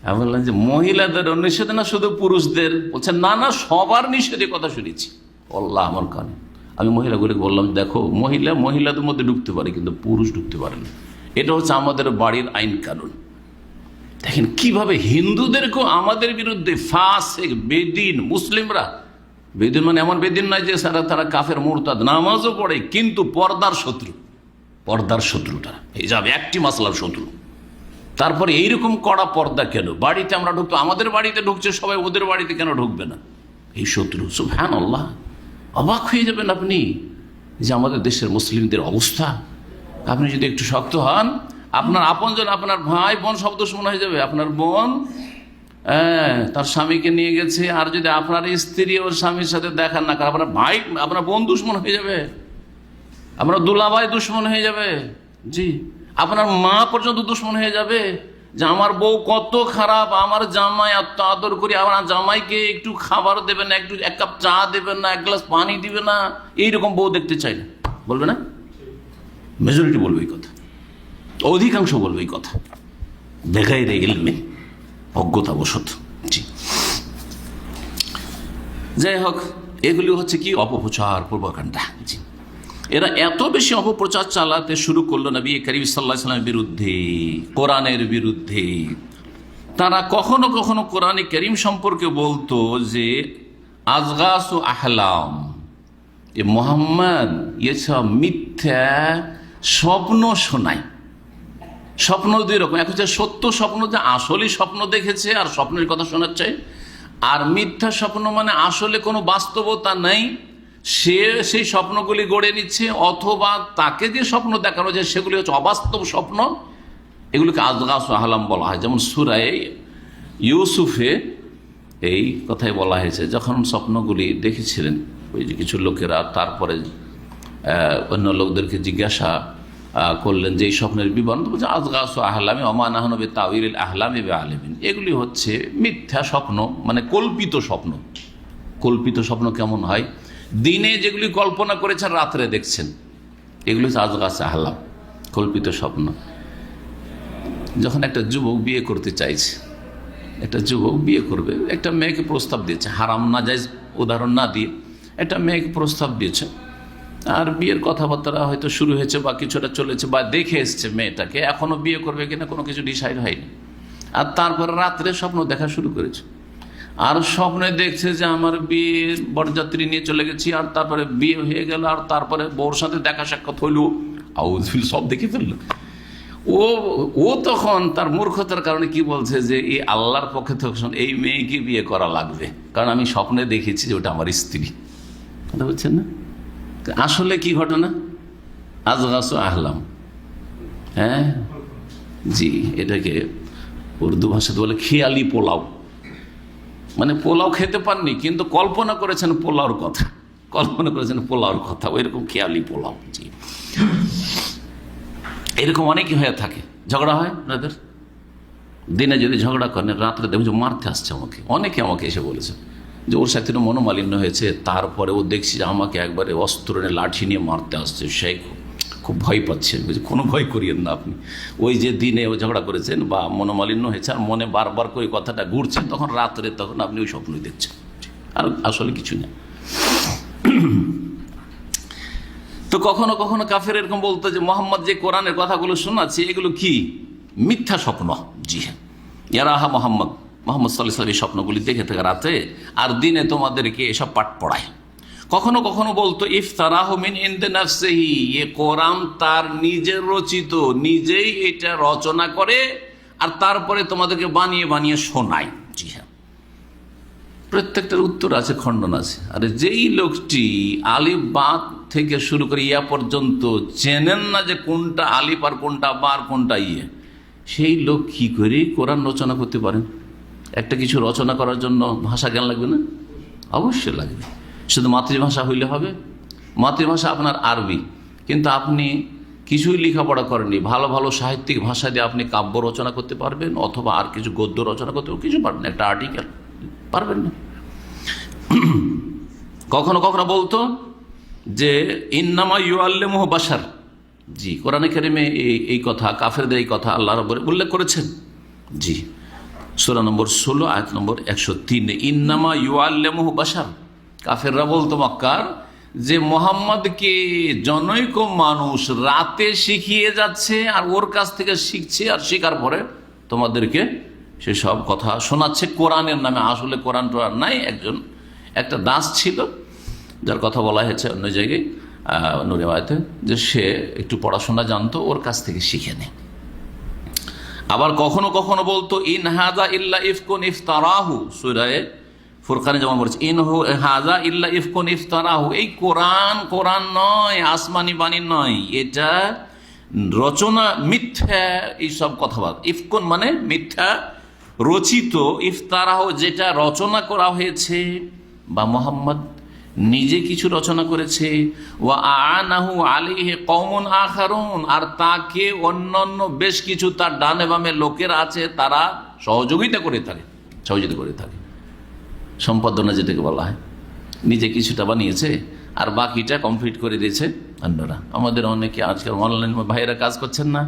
আমি বললাম যে মহিলাদের নিষেধ না শুধু পুরুষদের? বলছে না না, সবার নিষেধে কথা শুনেছি। আল্লাহ আমার কানে। আমি মহিলাগুলিকে বললাম দেখো, মহিলাদের মধ্যে ঢুকতে পারে, কিন্তু পুরুষ ঢুকতে পারে না। এটা হচ্ছে আমাদের বাড়ির আইন কানুন। দেখেন কিভাবে হিন্দুদেরকেও আমাদের বিরুদ্ধে ফাসিক বেদিন মুসলিমরা, বেদিন মানে এমন বেদিন নয় যে তারা কাফের মুরতাদ, নামাজও পড়ে কিন্তু পর্দার শত্রু, পর্দার শত্রুটা হিজাব একটি মাসলার শত্রু। তারপরে এইরকম কড়া পর্দা কেন? বাড়িতে আমরা ঢুকতো, আমাদের বাড়িতে ঢুকছে সবাই, ওদের বাড়িতে কেন ঢুকবে না? এই শত্রু। সুবহানাল্লাহ, অবাক হয়ে যাবেন আপনি যে আমাদের দেশের মুসলিমদের অবস্থা। আপনি যদি একটু শক্ত হন, আপনার আপনজন, আপনার ভাই বোন সব দুশমন হয়ে যাবে। আপনার বোন তার স্বামীকে নিয়ে গেছে, আর যদি আপনার স্ত্রী ওর স্বামীর সাথে দেখা না করে, আপনার ভাই, আপনার বোন দুশমন হয়ে যাবে, আপনার দুলাভাই দুশমন হয়ে যাবে। জি, আপনার মা পর্যন্ত দুশমন হয়ে যাবে যে আমার বউ কত খারাপ, আমার জামাই এত আদর করি, আমার জামাইকে একটু খাবার দেবে না, একটু এক কাপ চা দেবে না, এক গ্লাস পানি দিবে না, এইরকম বউ দেখতে চাই না। বলবে না? মেজরিটি বলবে এই কথা, অধিকাংশ বলবে এই কথা, বেগাইরে ইলমে, অজ্ঞতাবশত। জি, যাই হোক, এগুলি হচ্ছে কি অপপ্রচার, প্রোপাগান্ডা। জি, এরা এত বেশি অপপ্রচার চালাতে শুরু করলো নবী করিম সাল্লাল্লাহু আলাইহি ওয়াসাল্লামের বিরুদ্ধে, কোরআনের বিরুদ্ধে। তারা কখনো কখনো কোরআনে করিম সম্পর্কে বলতো যে আজগাস ও আহলাম, এ মুহাম্মদ এসব মিথ্যা স্বপ্ন শোনায়। স্বপ্ন দুই রকম, এক হচ্ছে সত্য স্বপ্ন, যে আসলে স্বপ্ন দেখেছে আর স্বপ্নের কথা শোনাচ্ছে, আর মিথ্যা স্বপ্ন মানে আসলে কোনো বাস্তবতা নেই, সে সেই স্বপ্নগুলি গড়ে নিচ্ছে, অথবা তাকে যে স্বপ্ন দেখানো যায় সেগুলি হচ্ছে অবাস্তব স্বপ্ন। এগুলিকে আজগাস ও আহলাম বলা হয়। যেমন সূরা ইউসুফে এই কথাই বলা হয়েছে, যখন স্বপ্নগুলি দেখেছিলেন ওই যে কিছু লোকেরা, তারপরে অন্য লোকদেরকে জিজ্ঞাসা করলেন যে এই স্বপ্নের বিবরণ, বলছে আজগাস ও আহলামে ওমা নাহনু বিতাউইলিল আহলামি বিআলিমিন। এগুলি হচ্ছে মিথ্যা স্বপ্ন, মানে কল্পিত স্বপ্ন। কল্পিত স্বপ্ন কেমন হয়? দিনে যেগুলি কল্পনা করেছেন রাত্রে দেখছেন, এগুলি হচ্ছে আজগাস আহলাম, কল্পিত স্বপ্ন। যখন একটা যুবক বিয়ে করতে চাইছে, একটা যুবক বিয়ে করবে, একটা মেয়েকে প্রস্তাব দিয়েছে, হারাম না জায়েজ উদাহরণ না দিয়ে একটা মেয়েকে প্রস্তাব দিয়েছে, আর বিয়ের কথাবার্তা হয়তো শুরু হয়েছে বা কিছুটা চলেছে, বা দেখে এসছে মেয়েটাকে, এখনো বিয়ে করবে কিনা কোনো কিছু ডিসাইড হয়নি। আর তারপরে রাত্রে স্বপ্ন দেখা শুরু করেছে, আর স্বপ্নে দেখছে যে আমার বিয়ে বরযাত্রী নিয়ে চলে গেছি, আর তারপরে বিয়ে হয়ে গেল, আর তারপরে বউর সাথে দেখা সাক্ষাৎ হইল, আউযুবিল্লাহ, সব দেখে ফেললো। ও তখন তার মূর্খতার কারণে কি বলছে যে এই আল্লাহর পক্ষে তখন এই মেয়েকে বিয়ে করা লাগবে, কারণ আমি স্বপ্নে দেখেছি যে ওটা আমার স্ত্রী। কথা বলছেন না? আসলে কি ঘটনা? আজগাস ও আহলাম। হ্যাঁ, জি, এটাকে উর্দু ভাষাতে বলে খেয়ালি পোলাও। মানে পোলাও খেতে পাননি কিন্তু কল্পনা করেছেন পোলাওর কথা, কল্পনা করেছেন পোলাওর কথা, ওইরকম খেয়ালি পোলাও। জি, এরকম অনেকই হয়ে থাকে। ঝগড়া হয় আপনাদের, দিনে যদি ঝগড়া করেন, রাত্রে দেখুন মারতে আসছে আমাকে, অনেকে আমাকে এসে বলেছে যে ওর সাথে মনোমালিন্য হয়েছে, তারপরে ও দেখছি যে আমাকে একবারে অস্ত্র নিয়ে লাঠি নিয়ে মারতে আসছে, সে খুব ভয় পাচ্ছে। কোনো ভয় করিয়েন না আপনি, ওই যে দিনে ও ঝগড়া করেছেন বা মনোমালিন্য হয়েছে আর মনে বারবার করে কথাটা ঘুরছে, তখন রাত্রে তখন আপনি ওই স্বপ্নই দেখছেন, আর আসলে কিছু না। তো কখনো কখনো কাফের এরকম বলতো যে মোহাম্মদ যে কোরআনের কথাগুলো শোনাচ্ছে এগুলো কি মিথ্যা স্বপ্ন। জি হ্যাঁ, ইয়ারাহা মোহাম্মদ সাল্লাল্লাহু আলাইহি ওয়াসাল্লাম এই স্বপ্নগুলি দেখে থাকে রাতে, আর দিনে তোমাদেরকে এসব পাঠ পড়ায়। কখনো কখনো বলতো ইফতারাহু মিন ইনদি নাফসিহি, এ কোরআন তার নিজের রচিত, নিজেই এটা রচনা করে আর তারপরে তোমাদেরকে বানিয়ে বানিয়ে শোনায়। জি হ্যাঁ, প্রত্যেকটার উত্তর আছে, খণ্ডন আছে। আর যেই লোকটি আলিফ বা থেকে শুরু করে ইয়া পর্যন্ত চেনেন না যে কোনটা আলিফ আর কোনটা বা আর কোনটা ইয়ে, সেই লোক কি করে কোরআন রচনা করতে পারেন? একটা কিছু রচনা করার জন্য ভাষা জ্ঞান লাগবে না? অবশ্যই লাগবে। শুধু মাতৃভাষা হইলে হবে? মাতৃভাষা আপনার আরবি, কিন্তু আপনি কিছুই লেখাপড়া করেননি, ভালো ভালো সাহিত্যিক ভাষা দিয়ে আপনি কাব্য রচনা করতে পারবেন, অথবা আর কিছু গদ্য রচনা করতে কিছু পারবেন, একটা আর্টিকেল পারবেন না। কখনো কখনো বলতো যে ইন্নামা ইউআল্লিমুহু বাশার। জি, কোরআনে কারিমে এই কথা, কাফেরদের এই কথা আল্লাহ রাব্বুল উল্লেখ করেছেন। জি, সূরা নম্বর 16 আয়াত নম্বর 103, ইন্নামা ইউআল্লিমুহু বাশার। কাফেররা বলতো মক্কার যে মোহাম্মদকে জনৈক মানুষ রাতে শিখিয়ে যাচ্ছে, আর ওর কাছ থেকে শিখছে, আর শেখার পরে তোমাদেরকে সেসব কথা শোনাচ্ছে কোরআনের নামে। আসলে কোরআন টোরআন নাই, একটা দাস ছিল যার কথা বলা হয়েছে অন্য জায়গায় নুরিয়াতে, যে সে একটু পড়াশোনা জানতো, ওর কাছ থেকে শিখে নেয়। আবার কখনো কখনো বলতো ইন হাজা ইল্লা ইফকুন ইফতারাহু, সূরা ফুরকানে যেমন বলছে ইন হাজা ইল্লা ইফকুন ইফতারাহু, এই কোরআন নয়, আসমানি বাণী নয়, এটা রচনা, মিথ্যা এইসব কথাবার্তা। ইফকুন মানে মিথ্যা, রচিত, ইফতারাহু যেটা রচনা করা হয়েছে, বা মোহাম্মদ নিজে কিছু রচনা করেছে, ওয়া আনাহু আলাইহি কওমুন আখারুন, আর তাকে অন্যান্য বেশ কিছু তার ডানে বামে লোকেরা আছে, তারা সহযোগিতা করে থাকে। সম্পাদনা যেটাকে বলা হয়, নিজে কিছুটা বানিয়েছে আর বাকিটা কমপ্লিট করে দিয়েছে অন্যরা। আমাদের অনেকে আজকাল অনলাইন ভাইয়েরা কাজ করছেন না,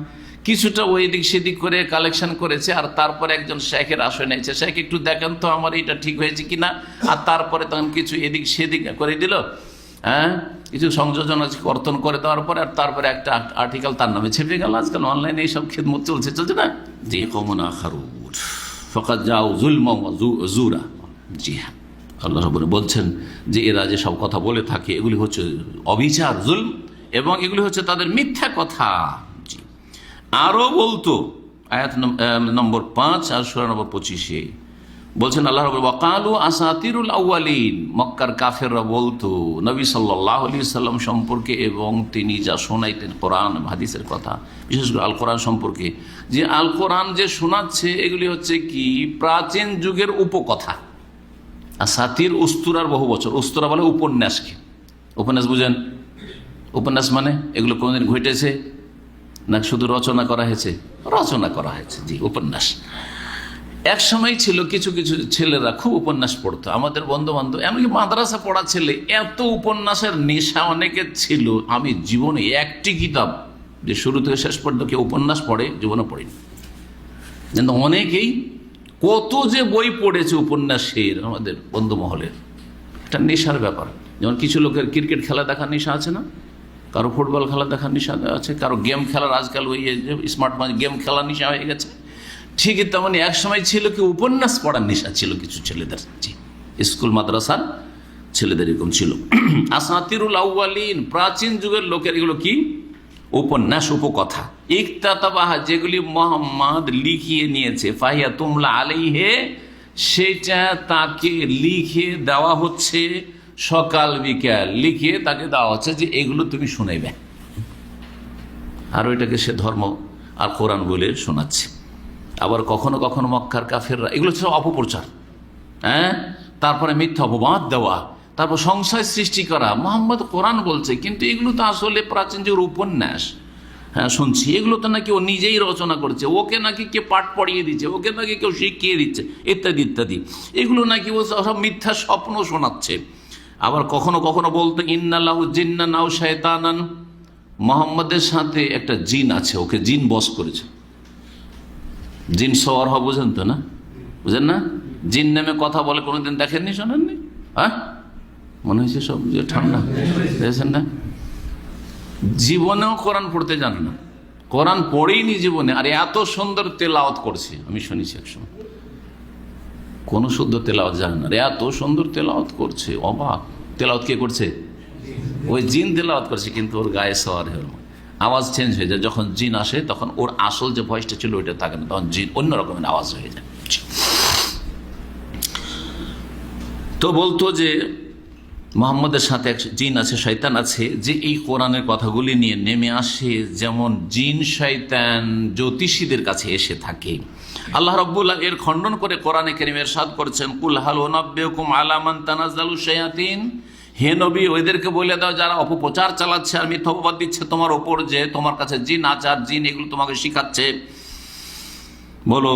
কিছুটা ওই দিক সেদিক করে কালেকশন করেছে, আর তারপরে একজন শেখের আশয় নিয়েছে, শেখ একটু দেখেন তো আমার এটা ঠিক হয়েছে কিনা, আর তারপরে তখন কিছু এদিক সেদিক করে দিল, কিছু সংযোজন কর্তন করে দেওয়ার পরে, আর তারপরে একটা আর্টিকেল তার নামে ছেপে গেল। আজকাল অনলাইনে এইসব খেদমত চলছে না, জি কমনা খারুর ফকাত যাও জুলমা জুরা। জি হ্যাঁ, আল্লাহ রাব্বুল বলছেন যে এরা যে সব কথা বলে থাকে এগুলি হচ্ছে অবিচার, জুলম, এবং এগুলি হচ্ছে তাদের মিথ্যা কথা। জি, আরও বলতো আয়াত নম্বর 5 আর সূরা নম্বর 25 বলছেন আল্লাহ রাব্বুল ওয়াকালু আসাতিরুল আউয়ালিন, মক্কার কাফেররা বলতো নবী সাল্লাল্লাহু আলাইহি সাল্লাম সম্পর্কে এবং তিনি যা শোনাইতেন কোরআন হাদিসের কথা, বিশেষ করে আল কোরআন সম্পর্কে, যে আল কোরআন যে শোনাচ্ছে এগুলি হচ্ছে কি প্রাচীন যুগের উপকথা। আসাতির উস্তুরার বহু বছর, উস্তুরা বলে উপন্যাসকে। উপন্যাস বুঝেন? উপন্যাস মানে এগুলো কোনদিন ঘটেছে না শুধু রচনা করা হয়েছে? রচনা করা হয়েছে, জি উপন্যাস। এক সময় ছিল কিছু কিছু ছেলেরা খুব উপন্যাস পড়তো, আমাদের বন্ধু বান্ধব, এমনকি মাদ্রাসা পড়া ছেলে, এত উপন্যাসের নেশা অনেকের ছিল। আমি জীবনে একটি কিতাব যে শুরু থেকে শেষ পর্যন্ত কেউ উপন্যাস পড়ে জীবনে পড়িনি, কিন্তু অনেকেই কত যে বই পড়েছে উপন্যাসের, আমাদের বন্ধু মহলের। একটা নেশার ব্যাপার। যেমন কিছু লোকের ক্রিকেট খেলা দেখার নেশা আছে না, কারো ফুটবল খেলা দেখার নেশা আছে, কারো গেম খেলার, আজকাল ওই স্মার্টফোন গেম খেলার নেশা হয়ে গেছে। ঠিকই তেমনি এক সময় ছিল কি উপন্যাস পড়ার নেশা ছিল কিছু ছেলেদের, স্কুল মাদ্রাসার ছেলেদের এরকম ছিল। আসাতিরুল আউয়ালিন, প্রাচীন যুগের লোকের এগুলো কি উপন্যাস, উপকথা। ইকতাতাবাহা, যেগুলি মুহাম্মদ লিখিয়ে নিয়েছে, ফাহিয়া তুমলা আলাইহে, সেটা তাকে লিখে দেওয়া হচ্ছে, সকাল বিকাল লিখে তাকে দেওয়া হচ্ছে যে এগুলো তুমি শুনাইবে। আর ওইটাকে সে ধর্ম আর কোরআন বলে শোনাচ্ছে। আবার কখনো কখনো মক্কার কাফেররা, এগুলো হচ্ছে অপপ্রচার, তারপরে মিথ্যা অপবাদ দেওয়া, তারপর সংশয় সৃষ্টি করা। মোহাম্মদ কোরআন বলছে, কিন্তু এগুলো তো আসলে প্রাচীন যুগের উপন্যাস। শুনছি এগুলো তো নাকি ও নিজেই রচনা করছে, ওকে নাকি কে পাঠ পড়িয়ে দিচ্ছে, ওকে নাকি কেউ শিখিয়ে দিচ্ছে, ইত্যাদি ইত্যাদি। এগুলো নাকি ও সব মিথ্যা স্বপ্ন শোনাচ্ছে। আবার কখনো কখনো বলতো ইন্নাল্লাহু জিন্নান আও শায়তানান, মোহাম্মদের সাথে একটা জিন আছে, ওকে জিন বশ করেছে। জিন সওয়ার হওয়া বুঝেন তো না? বুঝেন না? জিন নামে কথা বলে, কোনোদিন দেখেননি, শোনেননি? মনে হয়েছে সব যে ঠান্ডা দেখেছেন না? জীবনেও কোরআন পড়তে জানে না, কোরআন পড়েইনি জীবনে, আর এত সুন্দর তেলাওয়াত করছে। আমি শুনেছি একসময় কোনো শুদ্ধ তেলাওয়াত জানে না, এত সুন্দর তেলাওয়াত করছে, অবাক। তেলাওয়াত কে করছে? ওই জিন তেলাওয়াত করছে, কিন্তু ওর গায়ে সওয়ার হয়ে আওয়াজ চেঞ্জ হয়ে যায়। যখন জিন আসে তখন ওর আসল যে ভয়েসটা ছিল ওইটা থাকে না, তখন জিন অন্য রকমের আওয়াজ হয়ে যায়। তো বলতো যে মোহাম্মদের সাথে এক জিন আছে, শয়তান আছে, যে এই কোরআনের কথাগুলি নিয়ে নেমে আসে, যেমন জিন শয়তান জ্যোতিষীদের কাছে এসে থাকে। আল্লাহ রাব্বুল এর খণ্ডন করে কোরআনে কারীমে ইরশাদ করেছেন, কুল হাল উনাব্বিউকুম আলা মান তানাজ্জালু শায়াতিন, হে নবী ওদেরকে বলে দাও যারা অপপ্রচার চালাচ্ছে আর মিথ্যা অপবাদ দিচ্ছে তোমার ওপর, যে তোমার কাছে জিন আছে আর জিন এগুলো তোমাকে শিখাচ্ছে, বলো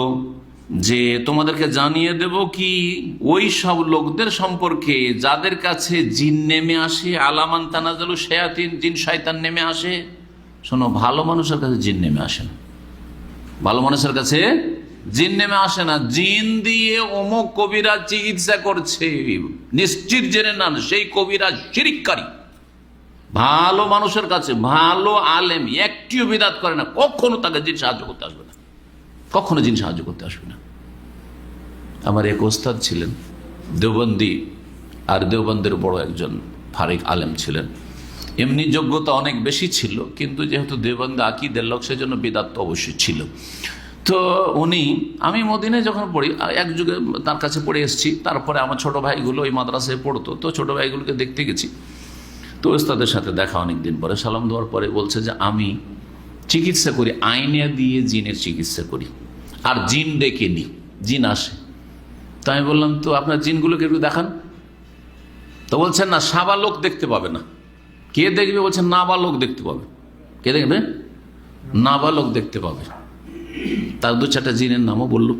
যে তোমাদেরকে জানিয়ে দেব কি ওই সব লোকদের সম্পর্কে যাদের কাছে জিন নেমে আসে, আলামান তানাজালু শায়াতিন, জিন শয়তান নেমে আসে। শোনো, ভালো মানুষের কাছে জিন নেমে আসে না, ভালো মানুষের কাছে জিন নেমে আসে না। জিন দিয়ে অমুক কবিরাজ চিকিৎসা করছে, নিশ্চিত জেনে নেন সেই কবিরাজ শিরককারী। ভালো মানুষের কাছে ভালো আলেম একটিও বিদাত করে না, কখনো তাকে জিন সাহায্য করতে আসবে না, কখনো জিন সাহায্য করতে আসবে না। আমার এক ওস্তাদ ছিলেন দেওবন্দি, আর দেওবন্দের বড় একজন ফারিক আলেম ছিলেন। এমনি যোগ্যতা অনেক বেশি ছিল, কিন্তু যেহেতু দেওবন্দি আকিদের লোক, সেজন্য বিদাত তো অবশ্যই ছিল। তো আমি মদিনায় যখন পড়ি, এক যুগে তার কাছে পড়ে এসেছি। তারপরে আমার ছোট ভাইগুলো ওই মাদ্রাসায় পড়তো, তো ছোট ভাইগুলোকে দেখতে গেছি। তো ওস্তাদের সাথে দেখা অনেক দিন পরে, সালাম দেওয়ার পরে বলছে যে আমি চিকিৎসা করি, আইনিয়া দিয়ে জিনের চিকিৎসা করি, আর জিন ডেকে নি, জিন আসে। তো আমি বললাম, তো আপনার জিনগুলোকে একটু দেখান। তো বলছেন না, সাবালক দেখতে পাবে না। কে দেখবে? বলছেন নাবালক দেখতে পাবে। কে দেখবে? নাবালক দেখতে পাবে। তার দু চারটা জিনের নামও বলল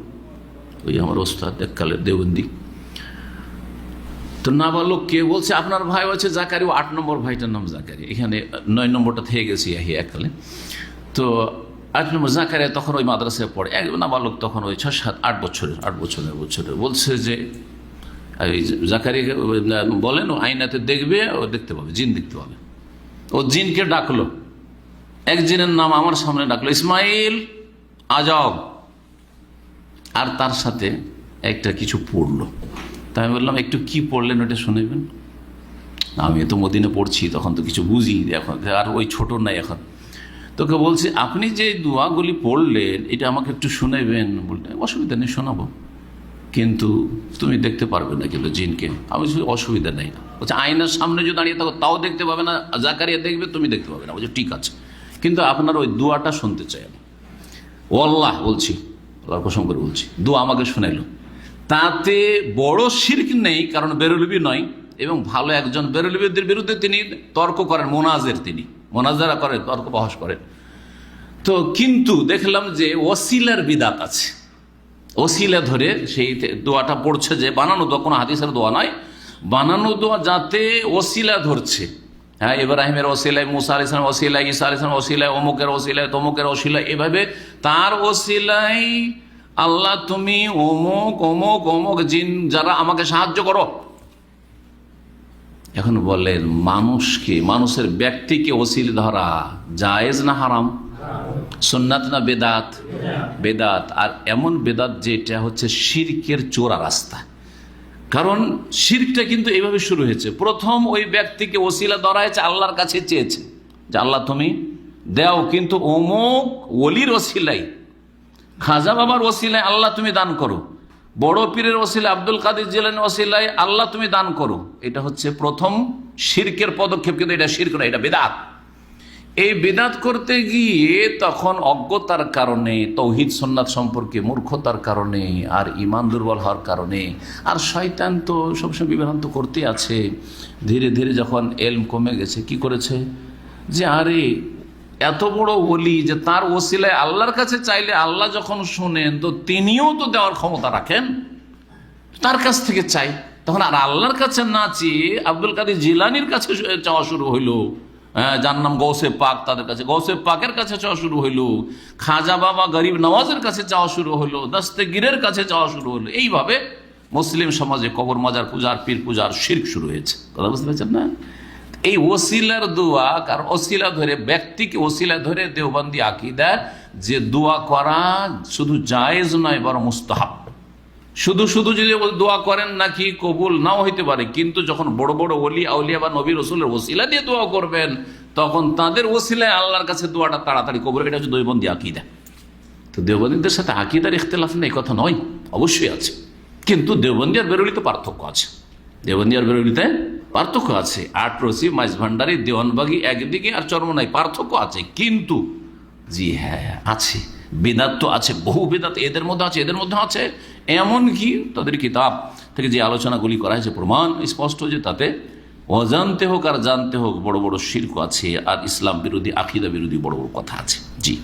ওই আমার ওস্তাদ এককালের দেওবন্দি। তো নাবালক কে? বলছে আপনার ভাই হচ্ছে জাকারি, 8 নম্বর ভাইটার নাম জাকারি, এখানে 9 নম্বরটা থেকে গেছি এককালে। তো 8 নম্বর জাকারিয়া তখন ওই মাদ্রাসায় পড়ে। এক নাবালক তখন ওই 6-7-8 বছরের। বলছে যে জাকারিয়াকে বলেন ও আইনাতে দেখবে, ও দেখতে পাবে, জিন দেখতে পাবে। ও জিনকে ডাকলো, এক জিনের নাম আমার সামনে ডাকলো, ইসমাইল আজাব, আর তার সাথে একটা কিছু পড়লো। তাই আমি বললাম, একটু কি পড়লেন ওটা শুনেবেন? আমি তো মদিনে পড়ছি, তখন তো কিছু বুঝি এখন, আর ওই ছোট নাই এখন। তোকে বলছি, আপনি যে দোয়াগুলি পড়লেন এটা আমাকে একটু শুনাইবেন। বলতে অসুবিধা নেই, শোনাবো, কিন্তু তুমি দেখতে পারবে না কিন্তু জিনকে। আমি অসুবিধা নেই। বলছে আয়নার সামনে যদি দাঁড়িয়ে থাকো তাও দেখতে পাবে না, জাকারিয়া দেখবে, তুমি দেখতে পাবে না। বলছে ঠিক আছে, কিন্তু আপনার ওই দোয়াটা শুনতে চাই আমি। ও আল্লাহ, বলছি আল্লাহর কসম করে বলছি, দোয়া আমাকে শোনাইলো। তাতে বড় শিরক নেই, কারণ বেরলবি নয়, এবং ভালো একজন বেরলবিদের বিরুদ্ধে তিনি তর্ক করেন, তিনি মোনাজারা করেন, তর্ক বহস করেন। তো কিন্তু দেখলাম যে ওসিলার বিদাত আছে। ওসিলা ধরে সেই দোয়াটা পড়ছে, যে বানানো দোয়া, কোনো হাদিসের দোয়া নয়, বানানো দোয়া, যাতে ওসিলা ধরছে। হ্যাঁ, ইব্রাহিমের ওসিলায়, মুসা আলাইহিস সালাম ওসিলায়, ঈসা আলাইহিস সালাম ওসিলায়, অমুকের ওসিলায়, তমুকের ওসিলায়, এভাবে তার ওসিলায় আল্লাহ তুমি অমুক অমুক অমুক জিন যারা আমাকে সাহায্য করো। এখন বলেন, মানুষের ব্যক্তিকে ওসিলা ধরা জায়েজ না হারাম? সুন্নাত না বেদাত? বেদাত। আর এমন বেদাত যেটা হচ্ছে শিরকের চোরা রাস্তা। কারণ শিরকটা কিন্তু এইভাবে শুরু হয়েছে, প্রথম ওই ব্যক্তিকে ওসিলা ধরা হয়েছে, আল্লাহর কাছে চেয়েছে যে আল্লাহ তুমি দাও, কিন্তু অমুক ওলির ওসিলাই, খাজা বাবার ওসিলায় আল্লাহ তুমি দান করো, বড় পীরের ওসিলায়, আব্দুল কাদের জিলানীর ওসিলায় আল্লাহ তুমি দান করো। এটা হচ্ছে প্রথম শিরকের পদক্ষেপ, কিন্তু এটা শিরক না, এটা বেদাত। এই বিদাত করতে গিয়ে তখন অজ্ঞতার কারণে, তৌহিদ সুন্নাত সম্পর্কে মূর্খতার কারণে, আর ঈমান দুর্বল হওয়ার কারণে, আর শয়তান তো সবসময় বিভ্রান্ত করতে আছে। ধীরে ধীরে যখন এলম কমে গেছে, কি করেছে যে আরে এত বড় ওলি, যে তার ওসিলায় আল্লাহর কাছে চাইলে আল্লাহ যখন শোনেন, তো তিনিও তো দেওয়ার ক্ষমতা রাখেন, তার কাছ থেকে চাই। তখন আর আল্লাহর কাছে না চেয়ে আব্দুল কাদের জিলানীর কাছে চাওয়া শুরু হইলো। যার নাম গৌসে পাক, তাদের কাছে, গৌসে পাকের কাছে চাওয়া শুরু হইলো, খাজা বাবা গরিব নওয়াজের কাছে চাওয়া শুরু হলো, দস্তগীরের কাছে চাওয়া শুরু হলো। এইভাবে মুসলিম সমাজে কবর মাজার পূজার, পীর পূজার শিরক শুরু হয়েছে। কথা বুঝতে পারছেন না? এই ওসিলার দোয়া, কারণ ওসিলা ধরে, ব্যক্তিকে ওসিলা ধরে দেওবন্দি আকীদা যে দোয়া করা শুধু জায়েজ নয়, বরং মুস্তাহাব। শুধু যদি দোয়া করেন নাকি কবুল নাও হইতে পারে, কিন্তু যখন বড় বড় ওলি আউলিয়া বা নবী রসুলের ওসিলা দিয়ে দোয়া করবেন, তখন তাদের ওসিলায় আল্লাহর কাছে দোয়াটা তাড়াতাড়ি কবুল। এটা হচ্ছে দেওবন্দি আকীদা। তো দেওবন্দীদের সাথে আকীদার ইখতিলাফ নেই, কথা নয়, অবশ্যই আছে, কিন্তু দেওবন্দি আর বেরোলিতে পার্থক্য আছে। দেওবন্দি আর বেরোলিতে পার্থক্য আছে। আটরসি, মাইজভান্ডারি, দেওয়ানবাগি একদিকে, আর চরমনাই, পার্থক্য আছে। কিন্তু জি হ্যাঁ আছে, বেদাত তো আছে, বহু বেদাত এদের মধ্যে আছে, এদের মধ্যে আছে। এমনকি তাদের কিতাব থেকে যে আলোচনাগুলি করা হয়েছে, প্রমাণ স্পষ্ট যে তাতে অজান্তে হোক আর জানতে হোক বড় বড় শিরক আছে, আর ইসলাম বিরোধী, আকীদা বিরোধী বড় বড় কথা আছে। জি,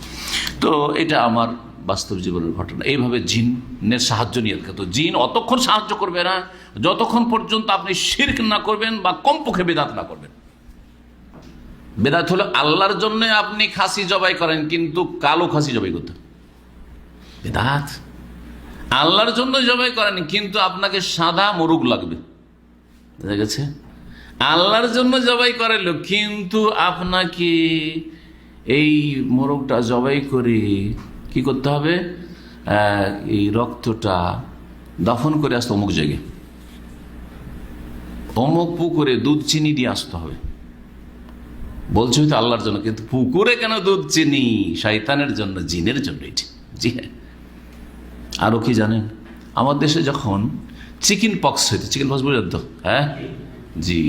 তো এটা আমার বাস্তব জীবনের ঘটনা। এইভাবে জিনের সাহায্য নিয়ে, তো জিন অতক্ষণ সাহায্য করবে না যতক্ষণ পর্যন্ত আপনি শিরক না করবেন, বা কমপক্ষে বেদাত না করবেন। বেদাত হলো আল্লাহর জন্য আপনি খাসি জবাই করেন, কিন্তু কালো খাসি জবাই করতে বেদাত। আল্লাহর জন্য জবাই করেন, কিন্তু আপনাকে সাদা মোরগ লাগবে, বুঝা গেছে? আল্লাহর জন্য জবাই করাইলো, কিন্তু আপনাকে এই মোরগটা জবাই করে কি করতে হবে, এই রক্তটা দাফন করে আসতে অমুক জায়গায়, অমুক পুকুরে দুধ চিনি দিয়ে আসতে হবে। বলছে হয়তো আল্লাহর জন্য, কিন্তু পুকুরে কেন দুধ চিনি? শয়তানের জন্য, জিনের জন্য এটি। জি হ্যাঁ। আরো কি জানেন, আমার দেশে যখন চিকেন পক্স হইতো, চিকেন পক্স বুঝলেন তো? হ্যাঁ জি,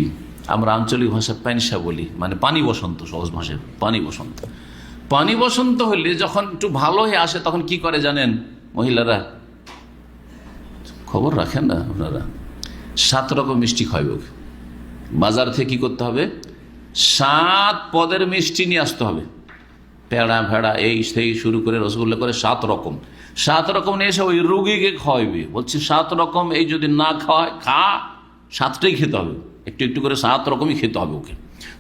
আমরা আঞ্চলিক ভাষায় প্যানসা বলি, মানে পানি বসন্ত, সহজ ভাষায় পানি বসন্ত। পানি বসন্ত হলে যখন একটু ভালো হয়ে আসে তখন কি করে জানেন মহিলারা? খবর রাখেন না আপনারা? 7 রকম মিষ্টি খাওয়াবে ওকে। বাজার থেকে কি করতে হবে? 7 পদের মিষ্টি নিয়ে আসতে হবে। পেড়া ভেড়া এই সেই শুরু করে রসগোল্লা করে 7 রকম 7 রকম নিয়ে এসে ওই রুগীকে খাওয়াইবে। বলছি 7 রকম এই যদি না খাওয়ায়, 7টাই খেতে হবে, একটু একটু করে 7 রকমই খেতে হবে ওকে।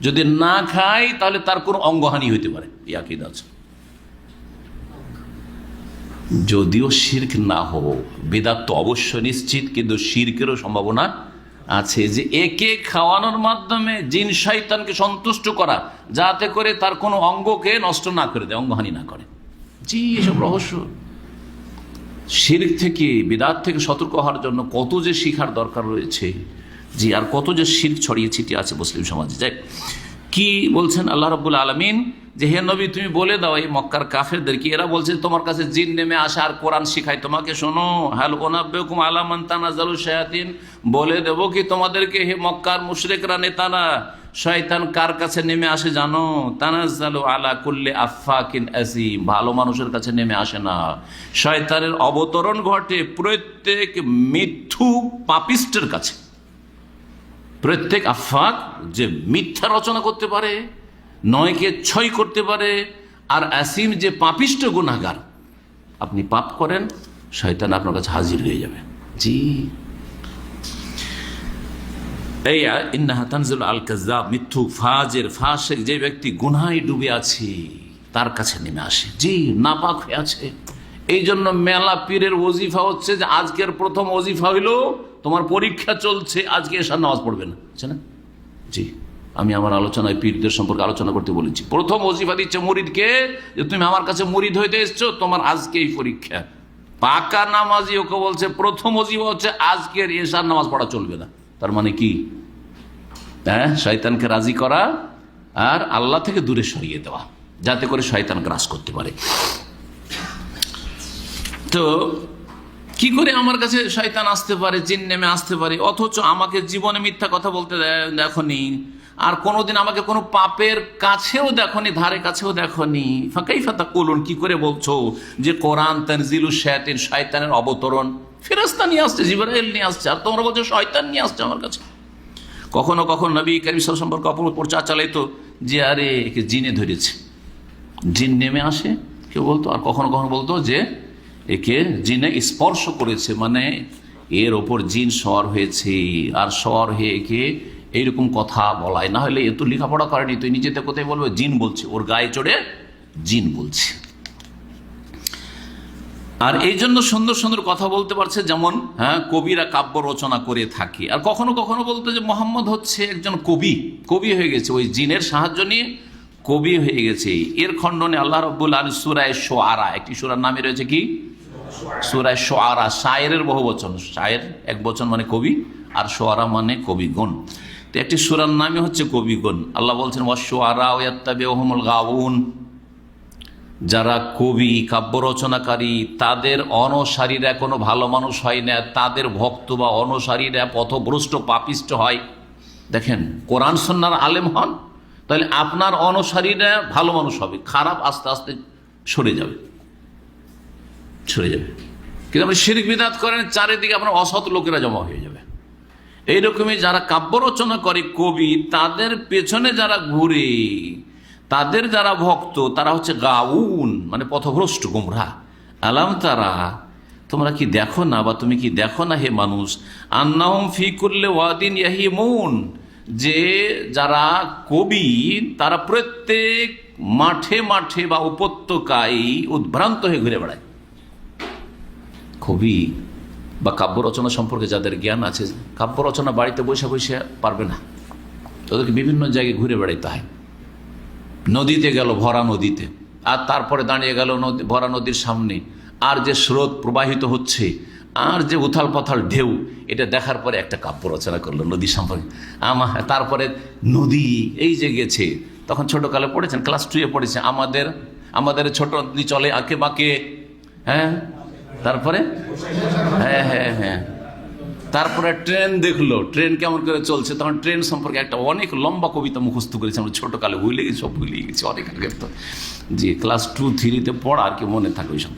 যদি না খায় তাহলে তার কোনো অঙ্গহানি হইতে পারে, ইয়াকিদ আছে। যদিও শিরক না হোক, বিদআত তো অবশ্য নিশ্চিত, কিন্তু শিরকেরও সম্ভাবনা আছে, যে একে খাওয়ানোর মাধ্যমে জিন শয়তানকে সন্তুষ্ট করা, যাতে করে তার কোনো অঙ্গকে নষ্ট না করে দেয়, অঙ্গহানি না করে। জি, এসব রহস্য। শিরক থেকে, বিদআত থেকে সতর্ক হওয়ার জন্য কত যে শিখার দরকার রয়েছে। জি, আর কত যে শিরক ছড়িয়ে ছিটিয়ে আছে মুসলিম সমাজে। যাই, কি বলছেন আল্লাহ রাব্বুল আলামিন, যে হে নবী তুমি বলে দাও এই মক্কার কাফেরদেরকে, এরা বলছে তোমার কাছে জিন নেমে আসে আর কোরআন শিখায় তোমাকে, শোনো, হাল উনাব্বিউকুম আলা মান তানাজ্জালু শায়াতিন, বলে দেব কি তোমাদেরকে হে মক্কার মুশরিকরা নেতারা, শয়তান কার কাছে নেমে আসে জানো? তানাজ্জালু আলা কুল্লি আফাকিন আসিম, ভালো মানুষের কাছে নেমে আসে না। শয়তানের অবতরণ ঘটে প্রত্যেক মিথ্যু পাপিষ্টের কাছে। প্রত্যেক আফাক, যে মিথ্যা রচনা করতে পারে, নয়কে 6 করতে পারে, আর আসিম যে পাপিষ্ট গুনাহগার। আপনি পাপ করেন, শয়তান আপনার কাছে হাজির হয়ে যাবে। জি, এই ইন্নাহা তানজিলু আল কাযযাব, মিথ্যু ফাজির ফাসিক, যে ব্যক্তি গুনাহে ডুবে আছে তার কাছে নেমে আসে। জি, নাপাক হয়ে আছে। এই জন্য মেলা পীরের ওজিফা হচ্ছে যে আজকের প্রথম ওজিফা হইল তোমার পরীক্ষা চলছে, আজকে এশার নামাজ পড়বে না, বুঝছে না? জি, আমি আমার আলোচনায় পীরদের সম্পর্কে আলোচনা করতে বলেছি। প্রথম ওজিফা দিচ্ছে মুরিদকে, যে তুমি আমার কাছে মুরিদ হইতে এসছো, তোমার আজকে এই পরীক্ষা। পাকা নামাজি ওকে বলছে প্রথম ওজিফা হচ্ছে আজকের এশার নামাজ পড়া চলবে না। তার মানে কি? হ্যাঁ, শয়তানকে রাজি করা আর আল্লাহ থেকে দূরে সরিয়ে দেওয়া, যাতে করে শয়তান গ্রাস করতে পারে। তো কি করে আমার কাছে শয়তান আসতে পারে, জিন নেমে আসতে পারে, অথচ আমাকে জীবনে মিথ্যা কথা বলতে দেখনি, আর কোনোদিন আমাকে কোনো পাপের কাছেও দেখনি, ধারে কাছেও দেখনি। ফাকাইফা তাকুলুন, কি করে বলছো যে কোরআন তানজিলু শায়াতিন, শয়তানের অবতরণ, ফেরেশতা নিয়ে আসছে, জিবরাইল নিয়ে আসছে, আর তোমরা বলছো শয়তান নিয়ে আসছে আমার কাছে। কখনো কখনো নবী কারীম সাল্লাল্লাহু আলাইহি ওয়াসাল্লাম সম্পর্কে অপপ্রচার চালাইতো যে আরে একে জিনে ধরেছে, জিন নেমে আসে কেউ বলতো, আর কখনো কখনো বলতো যে একে জিনে স্পর্শ করেছে, মানে এর ওপর জিন সওয়ার হয়েছে, আর সওয়ার হয়ে একে এইরকম কথা বলায়। না হলে এ তো লেখাপড়া করেনি, তুই নিজেতে কোথায় বলবে জিন বলছে, ওর গায়ে চড়ে জিন বলছে। আর এই জন্য সুন্দর সুন্দর কথা বলতে পারছে, যেমন কবিরা কাব্য রচনা করে থাকে। আর কখনো কখনো বলতো যে মোহাম্মদ হচ্ছে একজন কবি হয়ে গেছে, ওই জিনের সাহায্য নিয়ে কবি হয়ে গেছে। এর খণ্ডনে আল্লাহ রাব্বুল আলামিন সূরা শুআরা, একটি সূরার নামে রয়েছে কি? সূরা শুআরা। শায়েরের বহু বচন, শায়ের এক বচন মানে কবি, আর শুআরা মানে কবিগণ। তো একটি সূরার নামে হচ্ছে কবিগণ। আল্লাহ বলছেন ওয়াশ-শুআরা ইয়াত্তাবিউহুমুল গাউন, যারা কবি কাব্য রচনাকারী তাদের অনুসারীরা কোনো ভালো মানুষ হয় না, তাদের ভক্ত বা অনুসারীরা পথভ্রষ্ট পাপিষ্ট হয়। দেখেন, কোরআন সুন্নাহর আলেম হন, তাহলে আপনার অনুসারীরা ভালো মানুষ হবে, খারাপ আস্তে আস্তে সরে যাবে। কিন্তু আপনি শিরক বিদআত করেন, চারিদিকে আপনার অসৎ লোকেরা জমা হয়ে যাবে। এইরকমই যারা কাব্য রচনা করে কবি, তাদের পেছনে যারা ঘুরে, তাদের যারা ভক্ত, তারা হচ্ছে গাউন, মানে পথভ্রষ্ট গুমরাহ। আলাম তারা, তোমরা কি দেখো না, বা তুমি কি দেখো না হে মানুষ, আন্নাহুম ফি কুল্লি ওয়াদিন ইয়াহিমুন, যে যারা কবি তারা প্রত্যেক মাঠে মাঠে বা উপত্যকায় উদ্ভ্রান্ত হয়ে ঘুরে বেড়ায়। কবি বা কাব্য রচনা সম্পর্কে যাদের জ্ঞান আছে, কাব্য রচনা বাড়িতে বসে বসে পারবে না, তাদেরকে বিভিন্ন জায়গায় ঘুরে বেড়াইতে হয়। নদীতে গেল, ভরা নদীতে, আর তারপরে দাঁড়িয়ে গেল ভরা নদীর সামনে, আর যে স্রোত প্রবাহিত হচ্ছে, আর যে উথাল পাথাল ঢেউ, এটা দেখার পরে একটা কাব্য রচনা করলো নদী সম্পর্কে। তারপরে নদী এই যে গেছে, তখন ছোটকালে পড়েছেন, ক্লাস 2-এ পড়েছে, আমাদের ছোট নদী চলে আঁকে বাঁকে। হ্যাঁ, তারপরে হ্যাঁ, তারপরে ট্রেন দেখলো, ট্রেন কেমন করে চলছে, তখন ট্রেন সম্পর্কে একটা অনেক লম্বা কবিতা মুখস্থ করেছে। আমরা ছোটকালে ভুলে গেছি অনেক আগের, তো জি ক্লাস 2-3-তে পড়া আর কি মনে থাকে ওইসব।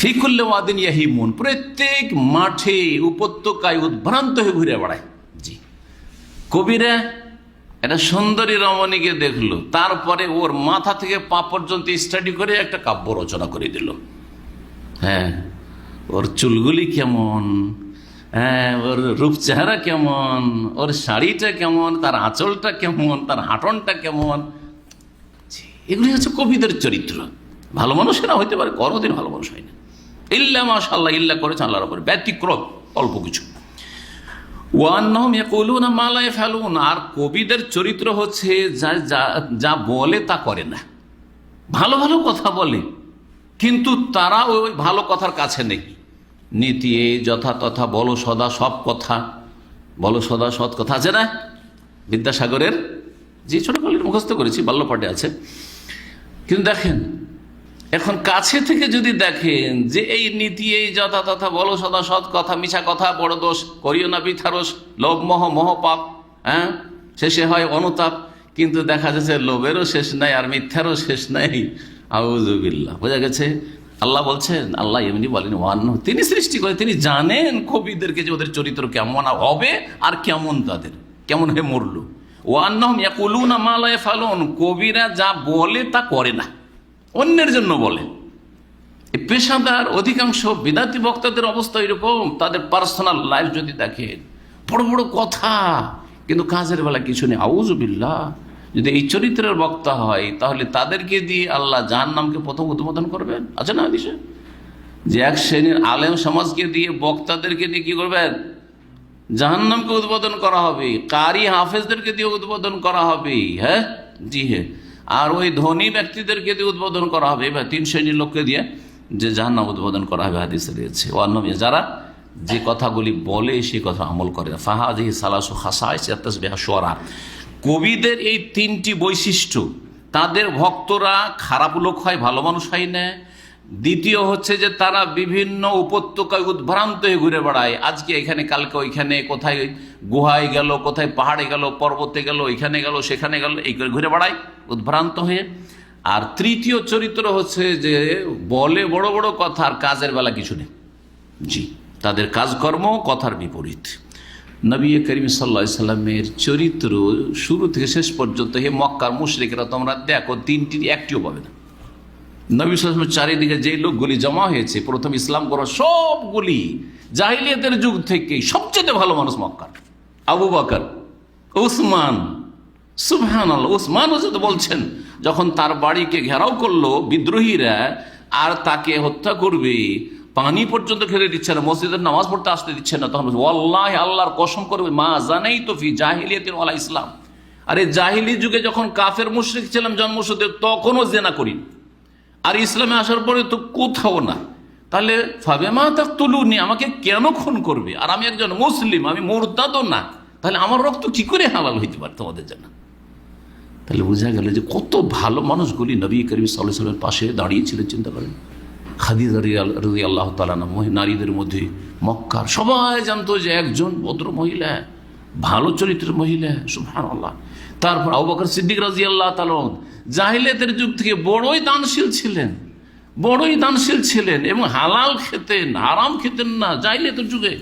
ফিকুল্লে ওয়াদিন ইয়াহিমুন, প্রত্যেক মাঠে উপত্যকায় উদ্ভ্রান্ত হয়ে ঘুরে বেড়ায়। জি, কবিরা একটা সুন্দরী রমণীকে দেখলো, তারপরে ওর মাথা থেকে পা পর্যন্ত স্টাডি করে একটা কাব্য রচনা করে দিল। হ্যাঁ, ওর চুলগুলি কেমন, হ্যাঁ, ওর রূপ চেহারা কেমন, ওর শাড়িটা কেমন, তার আঁচলটা কেমন, তার হাঁটনটা কেমন। এগুলি হচ্ছে কবিদের চরিত্র। ভালো মানুষেরা হইতে পারে, কোনোদিন ভালো মানুষ হয় না। ইল্লা মাশাআল্লাহ, ইল্লা করেছে আল্লাহর উপরে, ব্যতিক্রম অল্প কিছু। ওয়ান্নাহুম ইয়াকুলুনা মা লা ইয়াফআলুন, আর কবিদের চরিত্র হচ্ছে যা বলে তা করে না। ভালো ভালো কথা বলে, কিন্তু তারা ওই ভালো কথার কাছে নেই। নীতি যথা তথা বলো সদা সব কথা, বলো সদা সৎ কথা আছে না বিদ্যাসাগরের, যে ছোটকালের মুখস্থ করেছি, বাল্যপাঠে আছে। কিন্তু দেখেন, এখন কাছে থেকে যদি দেখেন যে এই নীতি এই যথা তথা বলো সদা সৎ কথা, মিছা কথা বড় দোষ, করিও না বৃথারোষ, লোভ মোহ মহপাপ, হ্যাঁ, শেষে হয় অনুতাপ। কিন্তু দেখা যাচ্ছে লোভেরও শেষ নাই আর মিথ্যারও শেষ নাই। আউযুবিল্লাহ, বোঝা গেছে? আল্লাহ বলছেন, আল্লাহ এমনি বলেন ওয়ান্ন, তিনি সৃষ্টি করে, তিনি জানেন কবিদেরকে যে ওদের চরিত্র কেমন হবে আর কেমন তাদের কেমন হয়ে মরল। ওয়ান্নাহুম ইয়াকুলুনা মা লা ইয়াফআলুন, কবিরা যা বলে তা করে না, অন্যের জন্য বলে। এই পেশাদার অধিকাংশ বিদাতি বক্তাদের অবস্থা এরকম। তাদের পার্সোনাল লাইফ যদি দেখেন, বড় বড় কথা, কিন্তু কাজের বেলা কিছু নেই। আউযুবিল্লাহ, যদি এই চরিত্রের বক্তা হয়, তাহলে তাদেরকে দিয়ে আল্লাহ জাহান্নামকে প্রথম উদ্বোধন করবেন। আছে না হাদিসে যে এক শ্রেণীর আলেম সমাজকে দিয়ে, বক্তাদেরকে দিয়ে কি করবেন? জাহান্নামকে উদ্বোধন করা হবে। কারি হাফেজদেরকে দিয়ে উদ্বোধন করা হবে। হ্যাঁ, জি হ্যাঁ। আর ওই ধনী ব্যক্তিদেরকে দিয়ে উদ্বোধন করা হবে। এবার 3 শ্রেণীর লোককে দিয়ে যে জাহান্নাম উদ্বোধন করা হবে, হাদিসে রয়েছে। ওয়ান্নমিয়া, যারা যে কথাগুলি বলে সেই কথা আমল করে। ফাহাদিহি সালাসু খাসাইস ইয়াতাসবিহা শুআরা, কবিদের এই 3টি বৈশিষ্ট্য। তাদের ভক্তরা খারাপ লোক হয়, ভালো মানুষ হয় না। দ্বিতীয় হচ্ছে যে তারা বিভিন্ন উপত্যকায় উদ্ভ্রান্ত হয়ে ঘুরে বেড়ায়। আজকে এখানে, কালকে ওইখানে, কোথায় গুহায় গেল, কোথায় পাহাড়ে গেল, পর্বতে গেল, এখানে গেল, সেখানে গেল, এই করে ঘুরে বেড়ায় উদ্ভ্রান্ত হয়ে। আর তৃতীয় চরিত্র হচ্ছে যে বলে বড় বড় কথা আর কাজের বেলা কিছু নেই। জি, তাদের কাজকর্ম কথার বিপরীত। নবী করিম সাল্লাল্লাহু আলাইহি সাল্লামের চরিত্র শুরু থেকে শেষ পর্যন্ত, হে মক্কার মুশরিকরা, তোমরা দেখো 3টির একটিও পাবে না। নবী সাল্লাল্লাহু আলাইহি ওয়াসাল্লামের চারিদিকে যে লোকগুলি জমা হয়েছে প্রথম ইসলাম করা, সবগুলি জাহিলিয়াতের যুগ থেকে সবচেয়ে ভালো মানুষ মক্কার। আবু বকর, উসমান, সুবহানাল্লাহ, উসমান হযরত বলছেন, যখন তার বাড়িকে ঘেরাও করলো বিদ্রোহীরা আর তাকে হত্যা করবে, পানি পর্যন্ত খেতে দিচ্ছে না, মসজিদের নামাজ পড়তে আসতে দিচ্ছে না, তখন ওয়াল্লাহি, আল্লাহর কসম করবে, মা জানাইতু ফি জাহিলিয়াতিন ওয়ালা ইসলাম, আরে জাহিলি যুগে যখন কাফের মুশরিক ছিলাম জন্মসূত্রে, তখনও জিনা করি, আর ইসলামে আসার পরে তো কোথাও না। তাহলে ফাবেমা তাকতুলুনি, আমাকে কেন খুন করবে? আর আমি একজন মুসলিম, আমি মুরতাদও না, তাহলে আমার রক্ত কি করে হালাল হইতে পারে তোমাদের জন্য? তাহলে বোঝা গেল যে কত ভালো মানুষগুলি নবী করিম সাল্লাল্লাহু আলাইহি ওয়াসাল্লামের পাশে দাঁড়িয়েছিলেন। চিন্তা করেন, খাদিজা রাদিয়াল্লাহু তাআলা নারীদের মধ্যে মক্কার সবাই জানতো যে একজন ভদ্র মহিলা, ভালো চরিত্রের মহিলা, সুবহানাল্লাহ। তারপর আবু বকর সিদ্দিক রাদিয়াল্লাহু তাআলা জাহিলিয়াতের যুগ থেকে বড়ই দানশীল ছিলেন এবং হালাল খেতেন, হারাম খেতেন না জাহিলিয়াতের যুগে।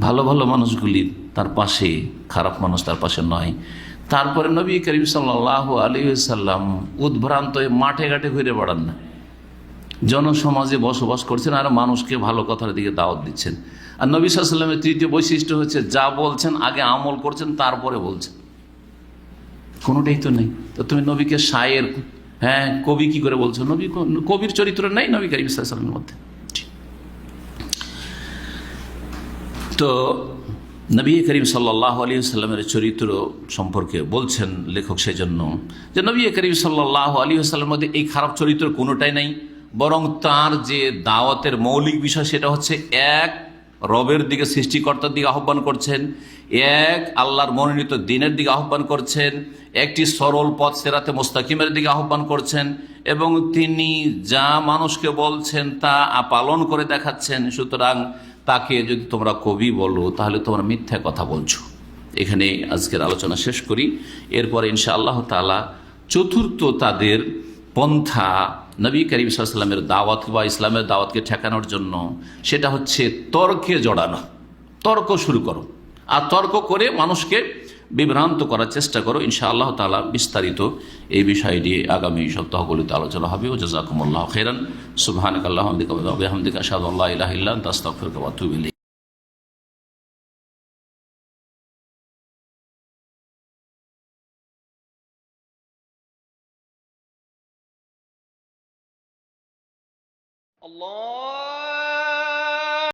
ভালো ভালো মানুষগুলি তার পাশে, খারাপ মানুষ তার পাশে নয়। তারপরে নবী করিম সাল্লাল্লাহু আলাইহি ওয়াসাল্লাম উদ্ভ্রান্ত মাঠে ঘাটে ঘুরে বেড়ান না, জনসমাজে বসবাস করছেন আর মানুষকে ভালো কথার দিকে দাওয়াত দিচ্ছেন। আর নবী সাল্লাল্লাহু আলাইহি ওয়াসাল্লামের তৃতীয় বৈশিষ্ট্য হচ্ছে যা বলছেন আগে আমল করছেন, তারপরে বলছেন। কোনোটাই তো নেই। তো তুমি নবীকে শায়ের, হ্যাঁ, কবি কি করে বলছো? নবী কবির চরিত্র নেই নবী করিম সাল্লাল্লাহু আলাইহি ওয়াসাল্লামের মধ্যে। তো নবী করিম সাল্লাল্লাহু আলাইহি ওয়াসাল্লামের চরিত্র সম্পর্কে বলছেন লেখক সেজন্য যে নবী করিম সাল্লাল্লাহু আলাইহি ওয়াসাল্লামের মধ্যে এই খারাপ চরিত্র কোনোটাই নাই। বরং তার যে দাওয়াতের মৌলিক বিষয় সেটা হচ্ছে এক, রবের দিকে, সৃষ্টিকর্তার দিকে আহ্বান করছেন, এক, আল্লাহর মনোনীত দিনের দিকে আহ্বান করছেন, একটি সরল পথ সেরাতে মোস্তাকিমের দিকে আহ্বান করছেন, এবং তিনি যা মানুষকে বলছেন তা পালন করে দেখাচ্ছেন। সুতরাং তাকে যদি তোমরা কবি বলো তাহলে তোমরা মিথ্যা কথা বলছো। এখানে আজকের আলোচনা শেষ করি, এরপরে ইনশাআল্লাহ তাআলা চতুর্থ তাদের পন্থা নবী করিম সাল্লাল্লাহু আলাইহি ওয়াসাল্লামের দাওয়াত বা ইসলামের দাওয়াতকে ঠেকানোর জন্য, সেটা হচ্ছে তর্কে জড়ানো। তর্ক শুরু করো, আর তর্ক করে মানুষকে বিভ্রান্ত করার চেষ্টা করো। ইনশাআল্লাহ তাআলা বিস্তারিত এই বিষয় নিয়ে আগামী সপ্তাহগুলিতে আলোচনা হবে। ও জাযাকুমুল্লাহু খাইরান। সুবহানাকাল্লাহুম্মা ওয়া বিহামদিকা আশহাদু আল্লা ইলাহা ইল্লা আনতা আস্তাগফিরুকা ওয়া আতুবু ইলাইক। Allah